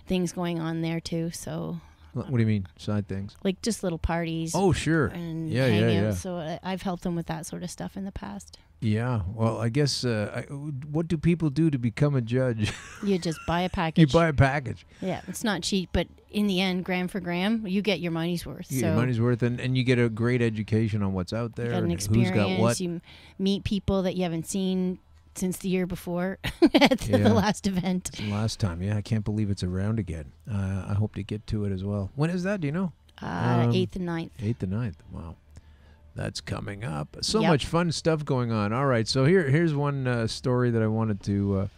Speaker 12: things going on there too. So
Speaker 7: What do you mean, side things?
Speaker 12: like just little parties.
Speaker 7: Oh, sure.
Speaker 12: And
Speaker 7: Yeah, yeah,
Speaker 12: hangouts.
Speaker 7: yeah.
Speaker 12: So I've helped them with that sort of stuff in the past.
Speaker 7: Yeah. Well, I guess, what do people do to become a judge?
Speaker 12: You just buy a package.
Speaker 7: You buy a package.
Speaker 12: Yeah, it's not cheap, but in the end, gram for gram, you get your money's worth.
Speaker 7: You get
Speaker 12: So
Speaker 7: your money's worth, and you get a great education on what's out there
Speaker 12: you got an
Speaker 7: and
Speaker 12: experience.
Speaker 7: who's got what.
Speaker 12: You meet people that you haven't seen since the year before at the
Speaker 7: Yeah.
Speaker 12: last event.
Speaker 7: Last time, yeah, I can't believe it's around again. I hope to get to it as well. When is that? Do you know?
Speaker 12: 8th and 9th.
Speaker 7: 8th and 9th. Wow. That's coming up. So
Speaker 12: Yep.
Speaker 7: much fun stuff going on. All right, so here's one story that I wanted to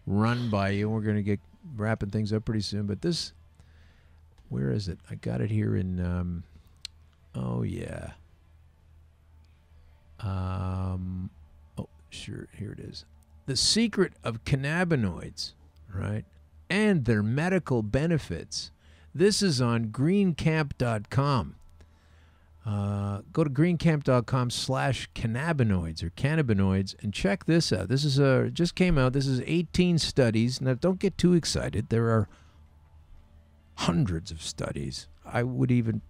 Speaker 7: run by you. We're going to get wrapping things up pretty soon. But this, where is it? I got it here in, oh, yeah. Oh, sure, here it is. The secret of cannabinoids, right, and their medical benefits. This is on greencamp.com. Go to greencamp.com/cannabinoids or cannabinoids and check this out. This is just came out. This is 18 studies. Now, don't get too excited. There are hundreds of studies. I would even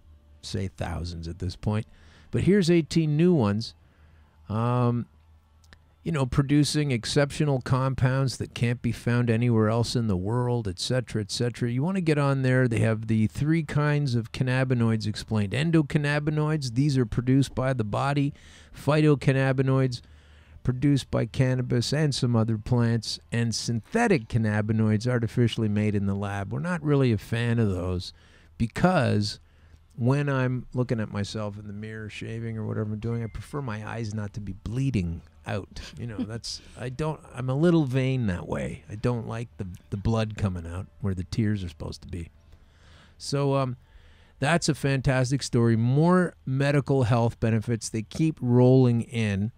Speaker 7: say thousands at this point. But here's 18 new ones. producing exceptional compounds that can't be found anywhere else in the world, et cetera, et cetera. You want to get on there. They have the 3 kinds of cannabinoids explained. Endocannabinoids, these are produced by the body. Phytocannabinoids, produced by cannabis and some other plants. And synthetic cannabinoids, artificially made in the lab. We're not really a fan of those because when I'm looking at myself in the mirror, shaving or whatever I'm doing, I prefer my eyes not to be bleeding out. I'm a little vain that way. I don't like the blood coming out where the tears are supposed to be. So that's a fantastic story. More medical health benefits. They keep rolling in.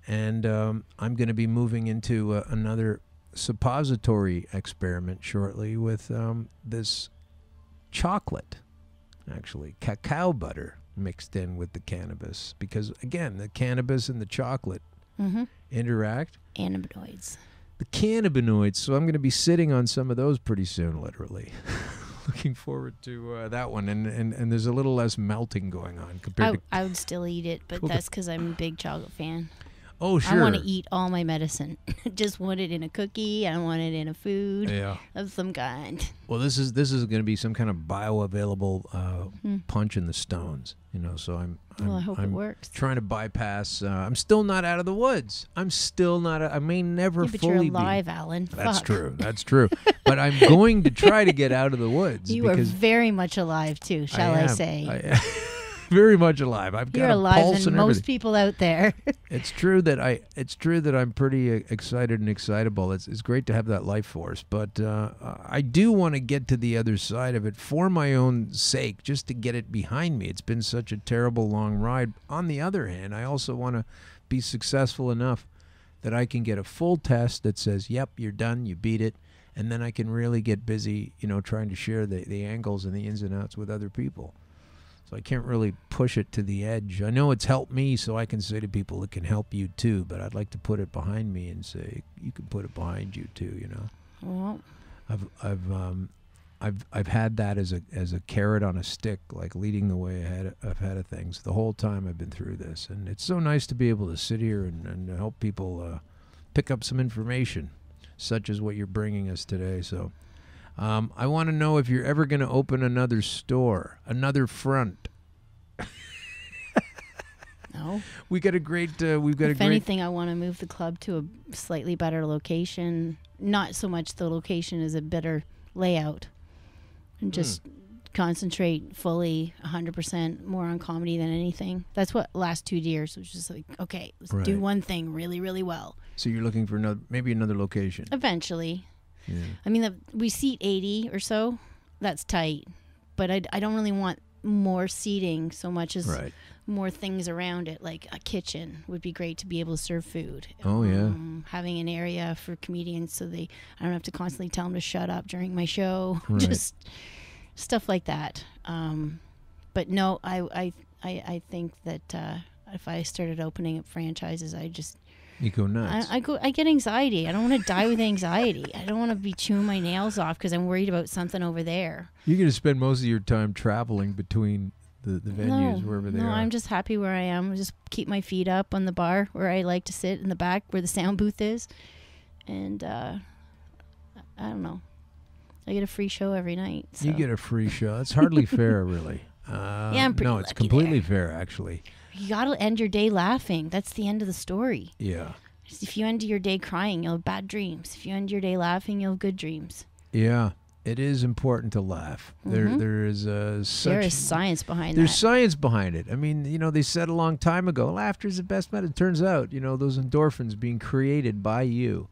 Speaker 7: And I'm going to be moving into another suppository experiment shortly with this chocolate. Actually, cacao butter mixed in with the cannabis. Because, again, the cannabis and the chocolate interact.
Speaker 12: Cannabinoids.
Speaker 7: The cannabinoids. So I'm going to be sitting on some of those pretty soon, literally. Looking forward to that one. And there's a little less melting going on compared to...
Speaker 12: I would still eat it, but that's because I'm a big chocolate fan.
Speaker 7: Oh, sure.
Speaker 12: I want to eat all my medicine. Just want it in a cookie. I want it in a food of some kind.
Speaker 7: Well, this is going to be some kind of bioavailable punch in the stones, So
Speaker 12: I hope it works.
Speaker 7: Trying to bypass. I'm still not out of the woods. I'm still not. I may never
Speaker 12: but
Speaker 7: fully
Speaker 12: you're alive,
Speaker 7: be.
Speaker 12: Alan.
Speaker 7: That's
Speaker 12: Fuck.
Speaker 7: true. That's true. But I'm going to try to get out of the woods.
Speaker 12: You are very much alive too, shall I say?
Speaker 7: Very much alive. I've got
Speaker 12: You're
Speaker 7: a
Speaker 12: alive
Speaker 7: pulse
Speaker 12: than
Speaker 7: and
Speaker 12: most
Speaker 7: everything.
Speaker 12: people out there.
Speaker 7: It's true that I'm pretty excited and excitable. It's great to have that life force, but I do want to get to the other side of it for my own sake, just to get it behind me. It's been such a terrible long ride. On the other hand, I also want to be successful enough that I can get a full test that says, "Yep, you're done. You beat it." And then I can really get busy, trying to share the angles and the ins and outs with other people. So I can't really push it to the edge. I know it's helped me, so I can say to people it can help you too. But I'd like to put it behind me and say you can put it behind you too.
Speaker 12: Well,
Speaker 7: I've had that as a carrot on a stick, like leading the way ahead of things the whole time I've been through this, and it's so nice to be able to sit here and help people pick up some information, such as what you're bringing us today. So. I want to know if you're ever going to open another store, another front.
Speaker 12: No.
Speaker 7: We've got a great.
Speaker 12: If anything, I want to move the club to a slightly better location. Not so much the location as a better layout, and just concentrate fully 100% more on comedy than anything. That's what last 2 years was just like. Okay, let's do one thing really, really well.
Speaker 7: So you're looking for maybe another location.
Speaker 12: Eventually.
Speaker 7: Yeah.
Speaker 12: I mean, we seat 80 or so. That's tight. But I don't really want more seating so much as more things around it. Like a kitchen would be great to be able to serve food.
Speaker 7: Oh, yeah.
Speaker 12: Having an area for comedians so I don't have to constantly tell them to shut up during my show.
Speaker 7: Right.
Speaker 12: Just stuff like that. But no, I think that if I started opening up franchises,
Speaker 7: You go nuts.
Speaker 12: I get anxiety. I don't want to die with anxiety. I don't want to be chewing my nails off because I'm worried about something over there.
Speaker 7: You're going to spend most of your time traveling between the venues, wherever they are.
Speaker 12: No, I'm just happy where I am. Just keep my feet up on the bar where I like to sit in the back where the sound booth is. And I don't know. I get a free show every night. So.
Speaker 7: You get a free show. That's hardly fair, really.
Speaker 12: Yeah, I'm pretty
Speaker 7: No, it's completely
Speaker 12: there.
Speaker 7: fair, actually.
Speaker 12: You got to end your day laughing. That's the end of the story.
Speaker 7: Yeah.
Speaker 12: If you end your day crying, you'll have bad dreams. If you end your day laughing, you'll have good dreams.
Speaker 7: Yeah. It is important to laugh.
Speaker 12: Mm-hmm.
Speaker 7: There is
Speaker 12: there is science behind that.
Speaker 7: There's science behind it. I mean, they said a long time ago, laughter is the best medicine. It turns out, those endorphins being created by you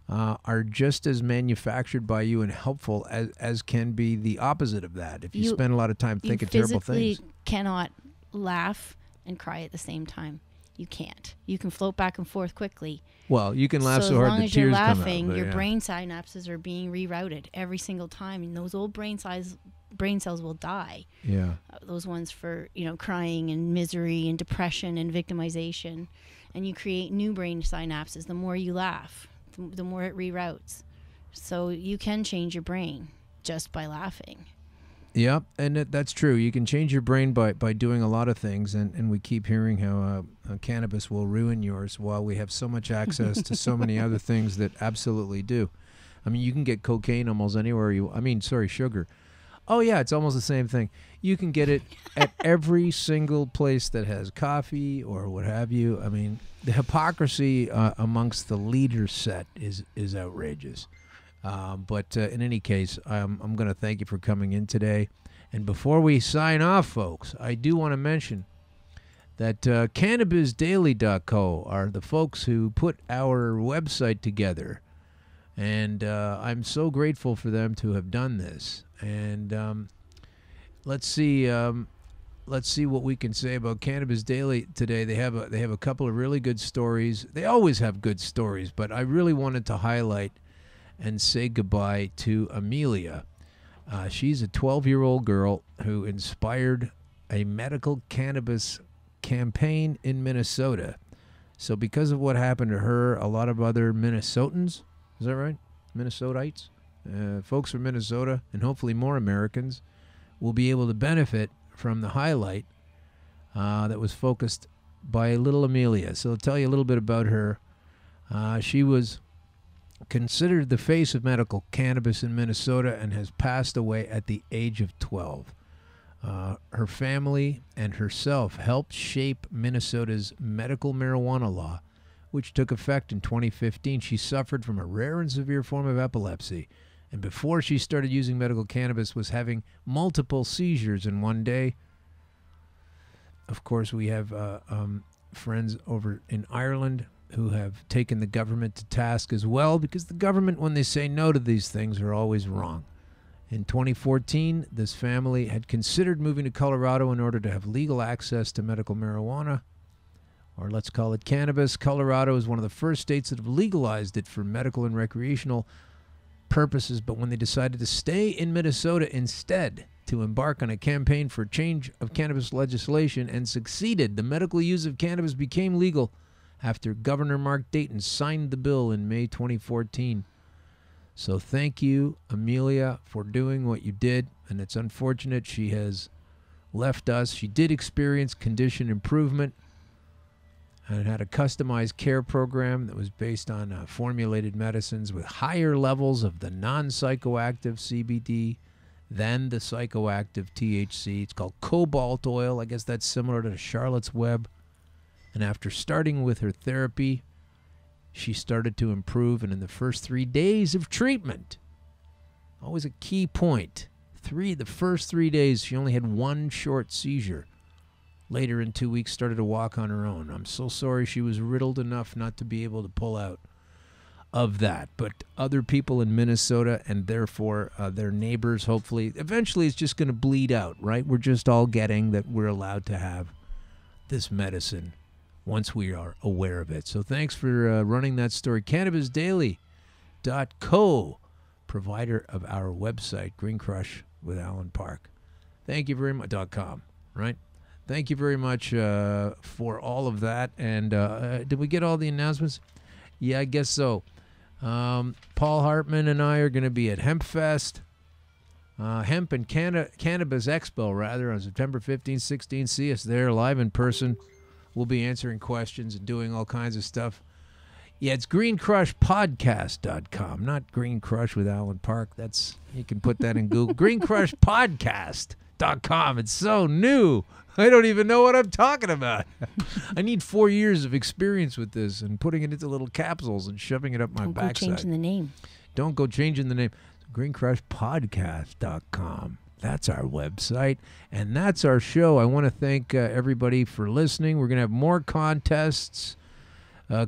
Speaker 7: are just as manufactured by you and helpful as can be the opposite of that. If you spend a lot of time thinking terrible things.
Speaker 12: You physically cannot laugh and cry at the same time. You can't. You can float back and forth quickly.
Speaker 7: Well, you can laugh so
Speaker 12: as
Speaker 7: hard
Speaker 12: long
Speaker 7: the
Speaker 12: as you're
Speaker 7: tears come out.
Speaker 12: laughing, your brain synapses are being rerouted every single time, and those old brain cells will die.
Speaker 7: Yeah.
Speaker 12: Those ones for crying and misery and depression and victimization, and you create new brain synapses. The more you laugh, the more it reroutes. So you can change your brain just by laughing.
Speaker 7: Yep, and that's true. You can change your brain by doing a lot of things, and we keep hearing how cannabis will ruin yours while we have so much access to so many other things that absolutely do. I mean, you can get cocaine almost anywhere sugar. Oh, yeah, it's almost the same thing. You can get it at every single place that has coffee or what have you. I mean, the hypocrisy amongst the leader set is outrageous. But in any case, I'm going to thank you for coming in today. And before we sign off, folks, I do want to mention that CannabisDaily.co are the folks who put our website together. And I'm so grateful for them to have done this. And let's see what we can say about Cannabis Daily today. They have a couple of really good stories. They always have good stories, but I really wanted to highlight and say goodbye to Amelia. She's a 12-year-old girl who inspired a medical cannabis campaign in Minnesota. So because of what happened to her, a lot of other Minnesotans, is that right? Minnesotites? Folks from Minnesota, and hopefully more Americans, will be able to benefit from the highlight that was focused by little Amelia. So I'll tell you a little bit about her. She was considered the face of medical cannabis in Minnesota and has passed away at the age of 12. Her family and herself helped shape Minnesota's medical marijuana law, which took effect in 2015. She suffered from a rare and severe form of epilepsy, and before she started using medical cannabis was having multiple seizures in one day. Of course, we have friends over in Ireland who have taken the government to task as well, because the government, when they say no to these things, are always wrong. In 2014, this family had considered moving to Colorado in order to have legal access to medical marijuana, or let's call it cannabis. Colorado is one of the first states that have legalized it for medical and recreational purposes, but when they decided to stay in Minnesota instead to embark on a campaign for change of cannabis legislation and succeeded, the medical use of cannabis became legal after Governor Mark Dayton signed the bill in May 2014. So thank you, Amelia, for doing what you did, and it's unfortunate she has left us. She did experience condition improvement and had a customized care program that was based on formulated medicines with higher levels of the non-psychoactive CBD than the psychoactive THC. It's called cobalt oil. I guess that's similar to Charlotte's Web. And after starting with her therapy, she started to improve. And in the first 3 days of treatment, always a key point, the first 3 days, she only had one short seizure. Later in 2 weeks, started to walk on her own. I'm so sorry she was riddled enough not to be able to pull out of that. But other people in Minnesota, and therefore their neighbors, hopefully, eventually it's just going to bleed out, right? We're just all getting that we're allowed to have this medicine once we are aware of it. So thanks for running that story. CannabisDaily.co, provider of our website, Green Crush with Alan Park. Thank you very much. .com, right? Thank you very much for all of that. And did we get all the announcements? Yeah, I guess so. Paul Hartman and I are going to be at HempFest, Hemp and Cannabis Expo, rather, on September 15th, 16th. See us there live in person. We'll be answering questions and doing all kinds of stuff. Yeah, it's greencrushpodcast.com, not Green Crush with Alan Park. You can put that in Google. greencrushpodcast.com. It's so new. I don't even know what I'm talking about. I need 4 years of experience with this and putting it into little capsules and shoving it up my backside.
Speaker 12: Don't go changing the name.
Speaker 7: Don't go changing the name. greencrushpodcast.com. That's our website, and that's our show. I want to thank everybody for listening. We're going to have more contests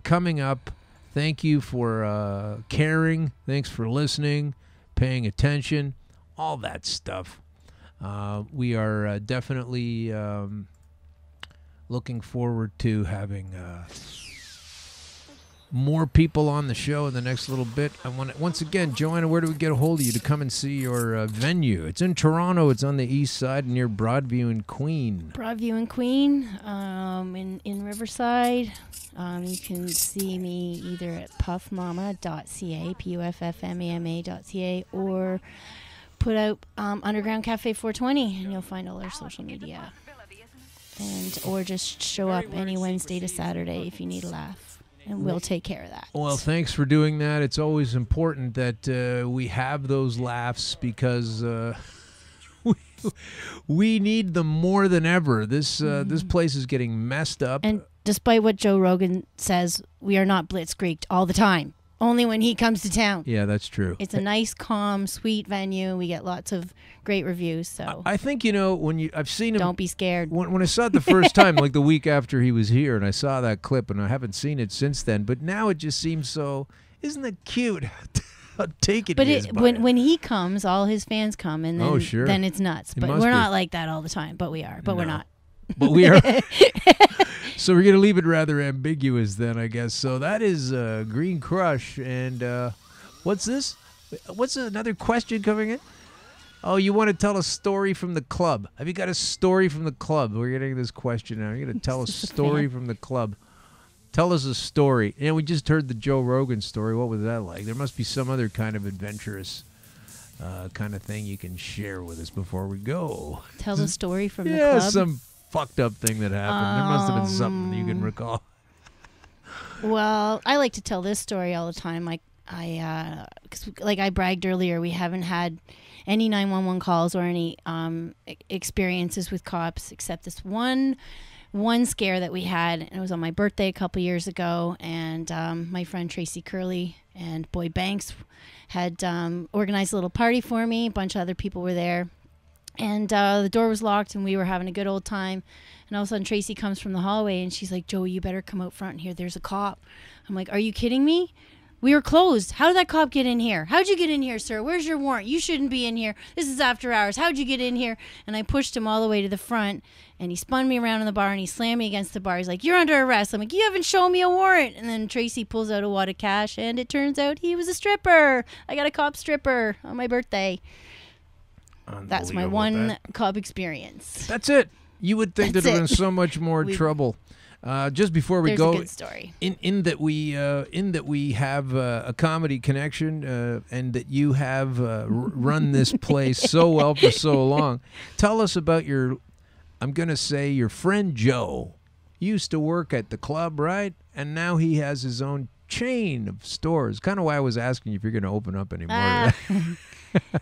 Speaker 7: coming up. Thank you for caring. Thanks for listening, paying attention, all that stuff. We are definitely looking forward to having more people on the show in the next little bit. I want once again, Joanna, where do we get a hold of you to come and see your venue? It's in Toronto. It's on the east side near Broadview and Queen.
Speaker 12: Broadview and Queen, in Riverside. You can see me either at puffmama.ca, puffmama.ca, or put out Underground Cafe 420, and you'll find all our social media. And or just show up any Wednesday to Saturday if you need a laugh, and we'll take care of that.
Speaker 7: Well, thanks for doing that. It's always important that we have those laughs because we need them more than ever. This place is getting messed up.
Speaker 12: And despite what Joe Rogan says, we are not blitzkrieged all the time. Only when he comes to town.
Speaker 7: Yeah, that's true.
Speaker 12: It's a nice, calm, sweet venue. We get lots of great reviews. So
Speaker 7: I think, when I've seen him.
Speaker 12: Don't be scared.
Speaker 7: When I saw it the first time, like the week after he was here, and I saw that clip, and I haven't seen it since then. But now it just seems so. Isn't that cute? How taken
Speaker 12: but
Speaker 7: he is by it.
Speaker 12: When he comes, all his fans come, and then, then it's nuts. But we're not like that all the time. But we are. But we're not.
Speaker 7: But we are. So we're going to leave it rather ambiguous then, I guess. So that is Green Crush. And what's this? What's another question coming in? Oh, you want to tell a story from the club. Have you got a story from the club? We're getting this question now. You're going to tell a story from the club. Tell us a story. And we just heard the Joe Rogan story. What was that like? There must be some other kind of adventurous kind of thing you can share with us before we go.
Speaker 12: Tell the story from the
Speaker 7: club?
Speaker 12: club?
Speaker 7: Some fucked up thing that happened. There must have been something that you can recall.
Speaker 12: Well, I like to tell this story all the time. Because like I bragged earlier, we haven't had any 911 calls or any experiences with cops except this one scare that we had, and it was on my birthday a couple years ago. And my friend Tracy Curley and Boyd Banks had organized a little party for me. A bunch of other people were there. And the door was locked, and we were having a good old time. And all of a sudden, Tracy comes from the hallway, and she's like, "Joey, you better come out front here. There's a cop." I'm like, "Are you kidding me? We were closed. How did that cop get in here? How'd you get in here, sir? Where's your warrant? You shouldn't be in here. This is after hours. How'd you get in here?" And I pushed him all the way to the front, and he spun me around in the bar, and he slammed me against the bar. He's like, "You're under arrest." I'm like, "You haven't shown me a warrant." And then Tracy pulls out a wad of cash, and it turns out he was a stripper. I got a cop stripper on my birthday. That's my one cop experience.
Speaker 7: That's it. You would think there'd have been so much more trouble. Just before we go,
Speaker 12: a good story.
Speaker 7: In that we have a comedy connection, and that you have run this place so well for so long. Tell us about your friend Joe. He used to work at the club, right? And now he has his own chain of stores. Kind of why I was asking you if you're going to open up anymore.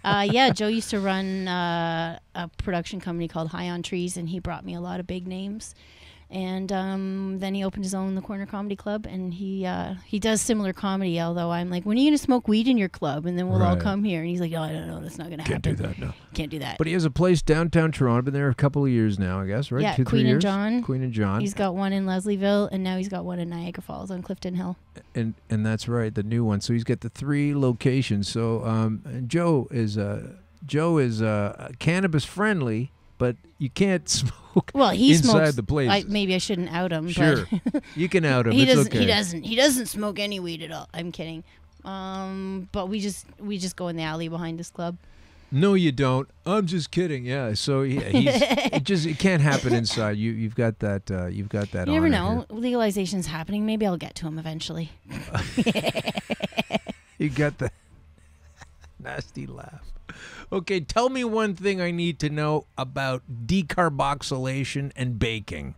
Speaker 12: Yeah, Joe used to run a production company called High on Trees, and he brought me a lot of big names. And then he opened his own The Corner Comedy Club, and he does similar comedy, although I'm like, "When are you going to smoke weed in your club? And then we'll all come here." And he's like, "Oh, I don't know. That's not going to happen.
Speaker 7: Can't do that, no.
Speaker 12: Can't do that."
Speaker 7: But he has a place downtown Toronto. Been there a couple of years now, I guess, right?
Speaker 12: Yeah,
Speaker 7: 2-3
Speaker 12: Queen
Speaker 7: years?
Speaker 12: and
Speaker 7: Queen and John.
Speaker 12: He's got one in Leslieville, and now he's got one in Niagara Falls on Clifton Hill.
Speaker 7: And that's right, the new one. So he's got the 3 locations. So Joe is cannabis friendly, but you can't smoke
Speaker 12: he
Speaker 7: inside
Speaker 12: smokes,
Speaker 7: the place.
Speaker 12: Maybe I shouldn't out him.
Speaker 7: Sure,
Speaker 12: but
Speaker 7: you can out him.
Speaker 12: He
Speaker 7: it's
Speaker 12: doesn't.
Speaker 7: okay.
Speaker 12: He doesn't smoke any weed at all. I'm kidding. But we just go in the alley behind this club.
Speaker 7: No, you don't. I'm just kidding. Yeah. So it can't happen inside. You've got that. You've got that.
Speaker 12: You never know. Legalization's happening. Maybe I'll get to him eventually.
Speaker 7: You got the nasty laugh. Okay, tell me one thing I need to know about decarboxylation and baking.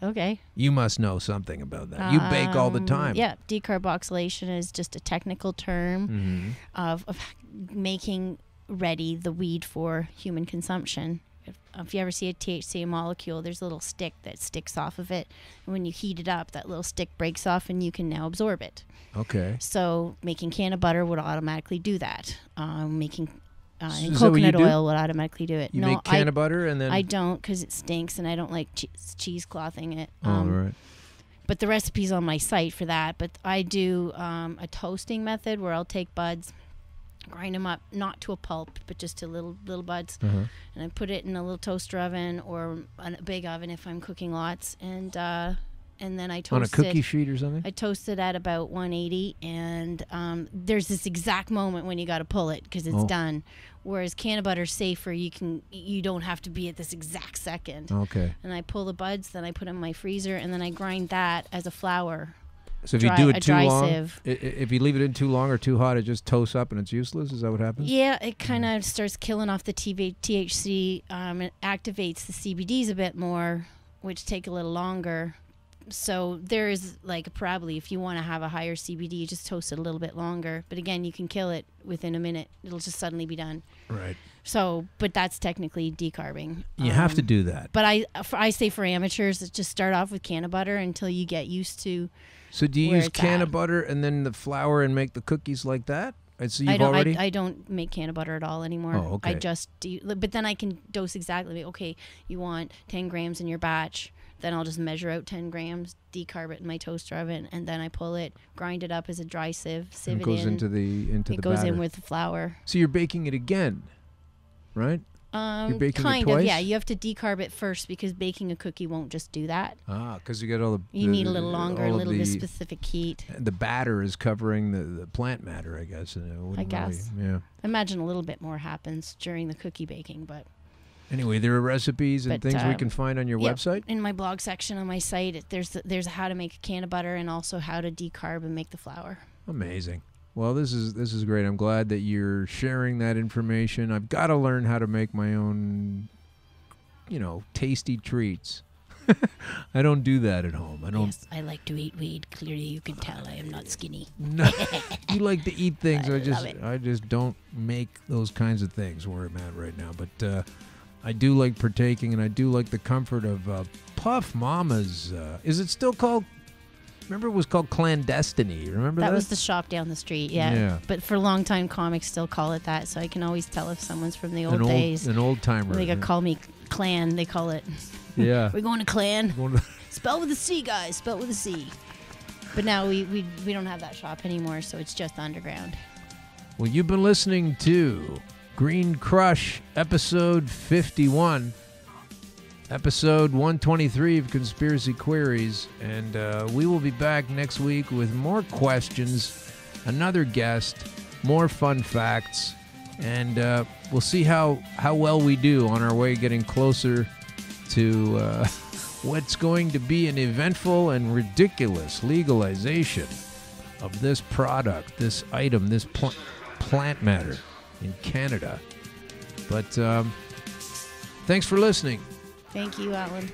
Speaker 12: Okay.
Speaker 7: You must know something about that. You bake all the time.
Speaker 12: Yeah, decarboxylation is just a technical term of making ready the weed for human consumption. If you ever see a THC molecule, there's a little stick that sticks off of it. And when you heat it up, that little stick breaks off and you can now absorb it.
Speaker 7: Okay.
Speaker 12: So making can of butter would automatically do that. Making coconut oil would automatically do it.
Speaker 7: You make can of butter and then...
Speaker 12: I don't, because it stinks and I don't like cheeseclothing it.
Speaker 7: Right.
Speaker 12: But the recipe's on my site for that. But I do a toasting method where I'll take buds, grind them up, not to a pulp, but just to little buds, and I put it in a little toaster oven or a big oven if I'm cooking lots, and then I toast
Speaker 7: on a cookie sheet or something.
Speaker 12: I toast it at about 180, and there's this exact moment when you got to pull it because it's done. Whereas can of butter's safer, you don't have to be at this exact second.
Speaker 7: Okay.
Speaker 12: And I pull the buds, then I put them in my freezer, and then I grind that as a flour.
Speaker 7: So if you do it too long,
Speaker 12: sieve.
Speaker 7: if you leave it in too long or too hot, it just toasts up and it's useless? Is that what happens?
Speaker 12: Yeah, it kind of starts killing off the THC. It activates the CBDs a bit more, which take a little longer. So there is like probably if you want to have a higher CBD, you just toast it a little bit longer. But again, you can kill it within a minute. It'll just suddenly be done.
Speaker 7: Right.
Speaker 12: So, but that's technically decarbing.
Speaker 7: You have to do that.
Speaker 12: But I say for amateurs, just start off with can of butter until you get used to.
Speaker 7: So do you use can of butter and then the flour and make the cookies like that? So you've
Speaker 12: I don't make can of butter at all anymore.
Speaker 7: Oh, okay.
Speaker 12: I just do, but then I can dose exactly. Okay, you want 10 grams in your batch. Then I'll just measure out 10 grams, decarb it in my toaster oven, and then I pull it, grind it up as a dry sieve, sieve it in.
Speaker 7: It goes into the batter.
Speaker 12: It goes in with the flour.
Speaker 7: So you're baking it again, right?
Speaker 12: You're baking kind it twice? Of, yeah. You have to decarb it first because baking a cookie won't just do that.
Speaker 7: Because you got all the...
Speaker 12: You need a little longer, a little bit specific heat.
Speaker 7: The batter is covering the plant matter, I guess.
Speaker 12: I guess.
Speaker 7: Really, yeah.
Speaker 12: I imagine a little bit more happens during the cookie baking, but...
Speaker 7: Anyway, there are recipes and things we can find on your website?
Speaker 12: In my blog section on my site, there's how to make a can of butter and also how to decarb and make the flour.
Speaker 7: Amazing. Well, this is great. I'm glad that you're sharing that information. I've got to learn how to make my own, tasty treats. I don't do that at home. I don't.
Speaker 12: Yes, I like to eat weed. Clearly, you can tell I am not skinny.
Speaker 7: No, you like to eat things. I just don't make those kinds of things where I'm at right now. But I do like partaking, and I do like the comfort of Puff Mama's. Is it still called? Remember, it was called Clandestiny. Remember that?
Speaker 12: That was the shop down the street, yeah. But for long-time comics still call it that, so I can always tell if someone's from the old days.
Speaker 7: An old-timer.
Speaker 12: They could call me Clan, they call it.
Speaker 7: Yeah.
Speaker 12: We're going to Clan. Spell with a C, guys. Spell with a C. But now we don't have that shop anymore, so it's just underground.
Speaker 7: Well, you've been listening to Green Crush, episode 51. Episode 123 of Conspiracy Queries, and we will be back next week with more questions, another guest, more fun facts, and we'll see how well we do on our way getting closer to what's going to be an eventful and ridiculous legalization of this product, this item, this plant matter in Canada. But thanks for listening.
Speaker 12: Thank you, Alan.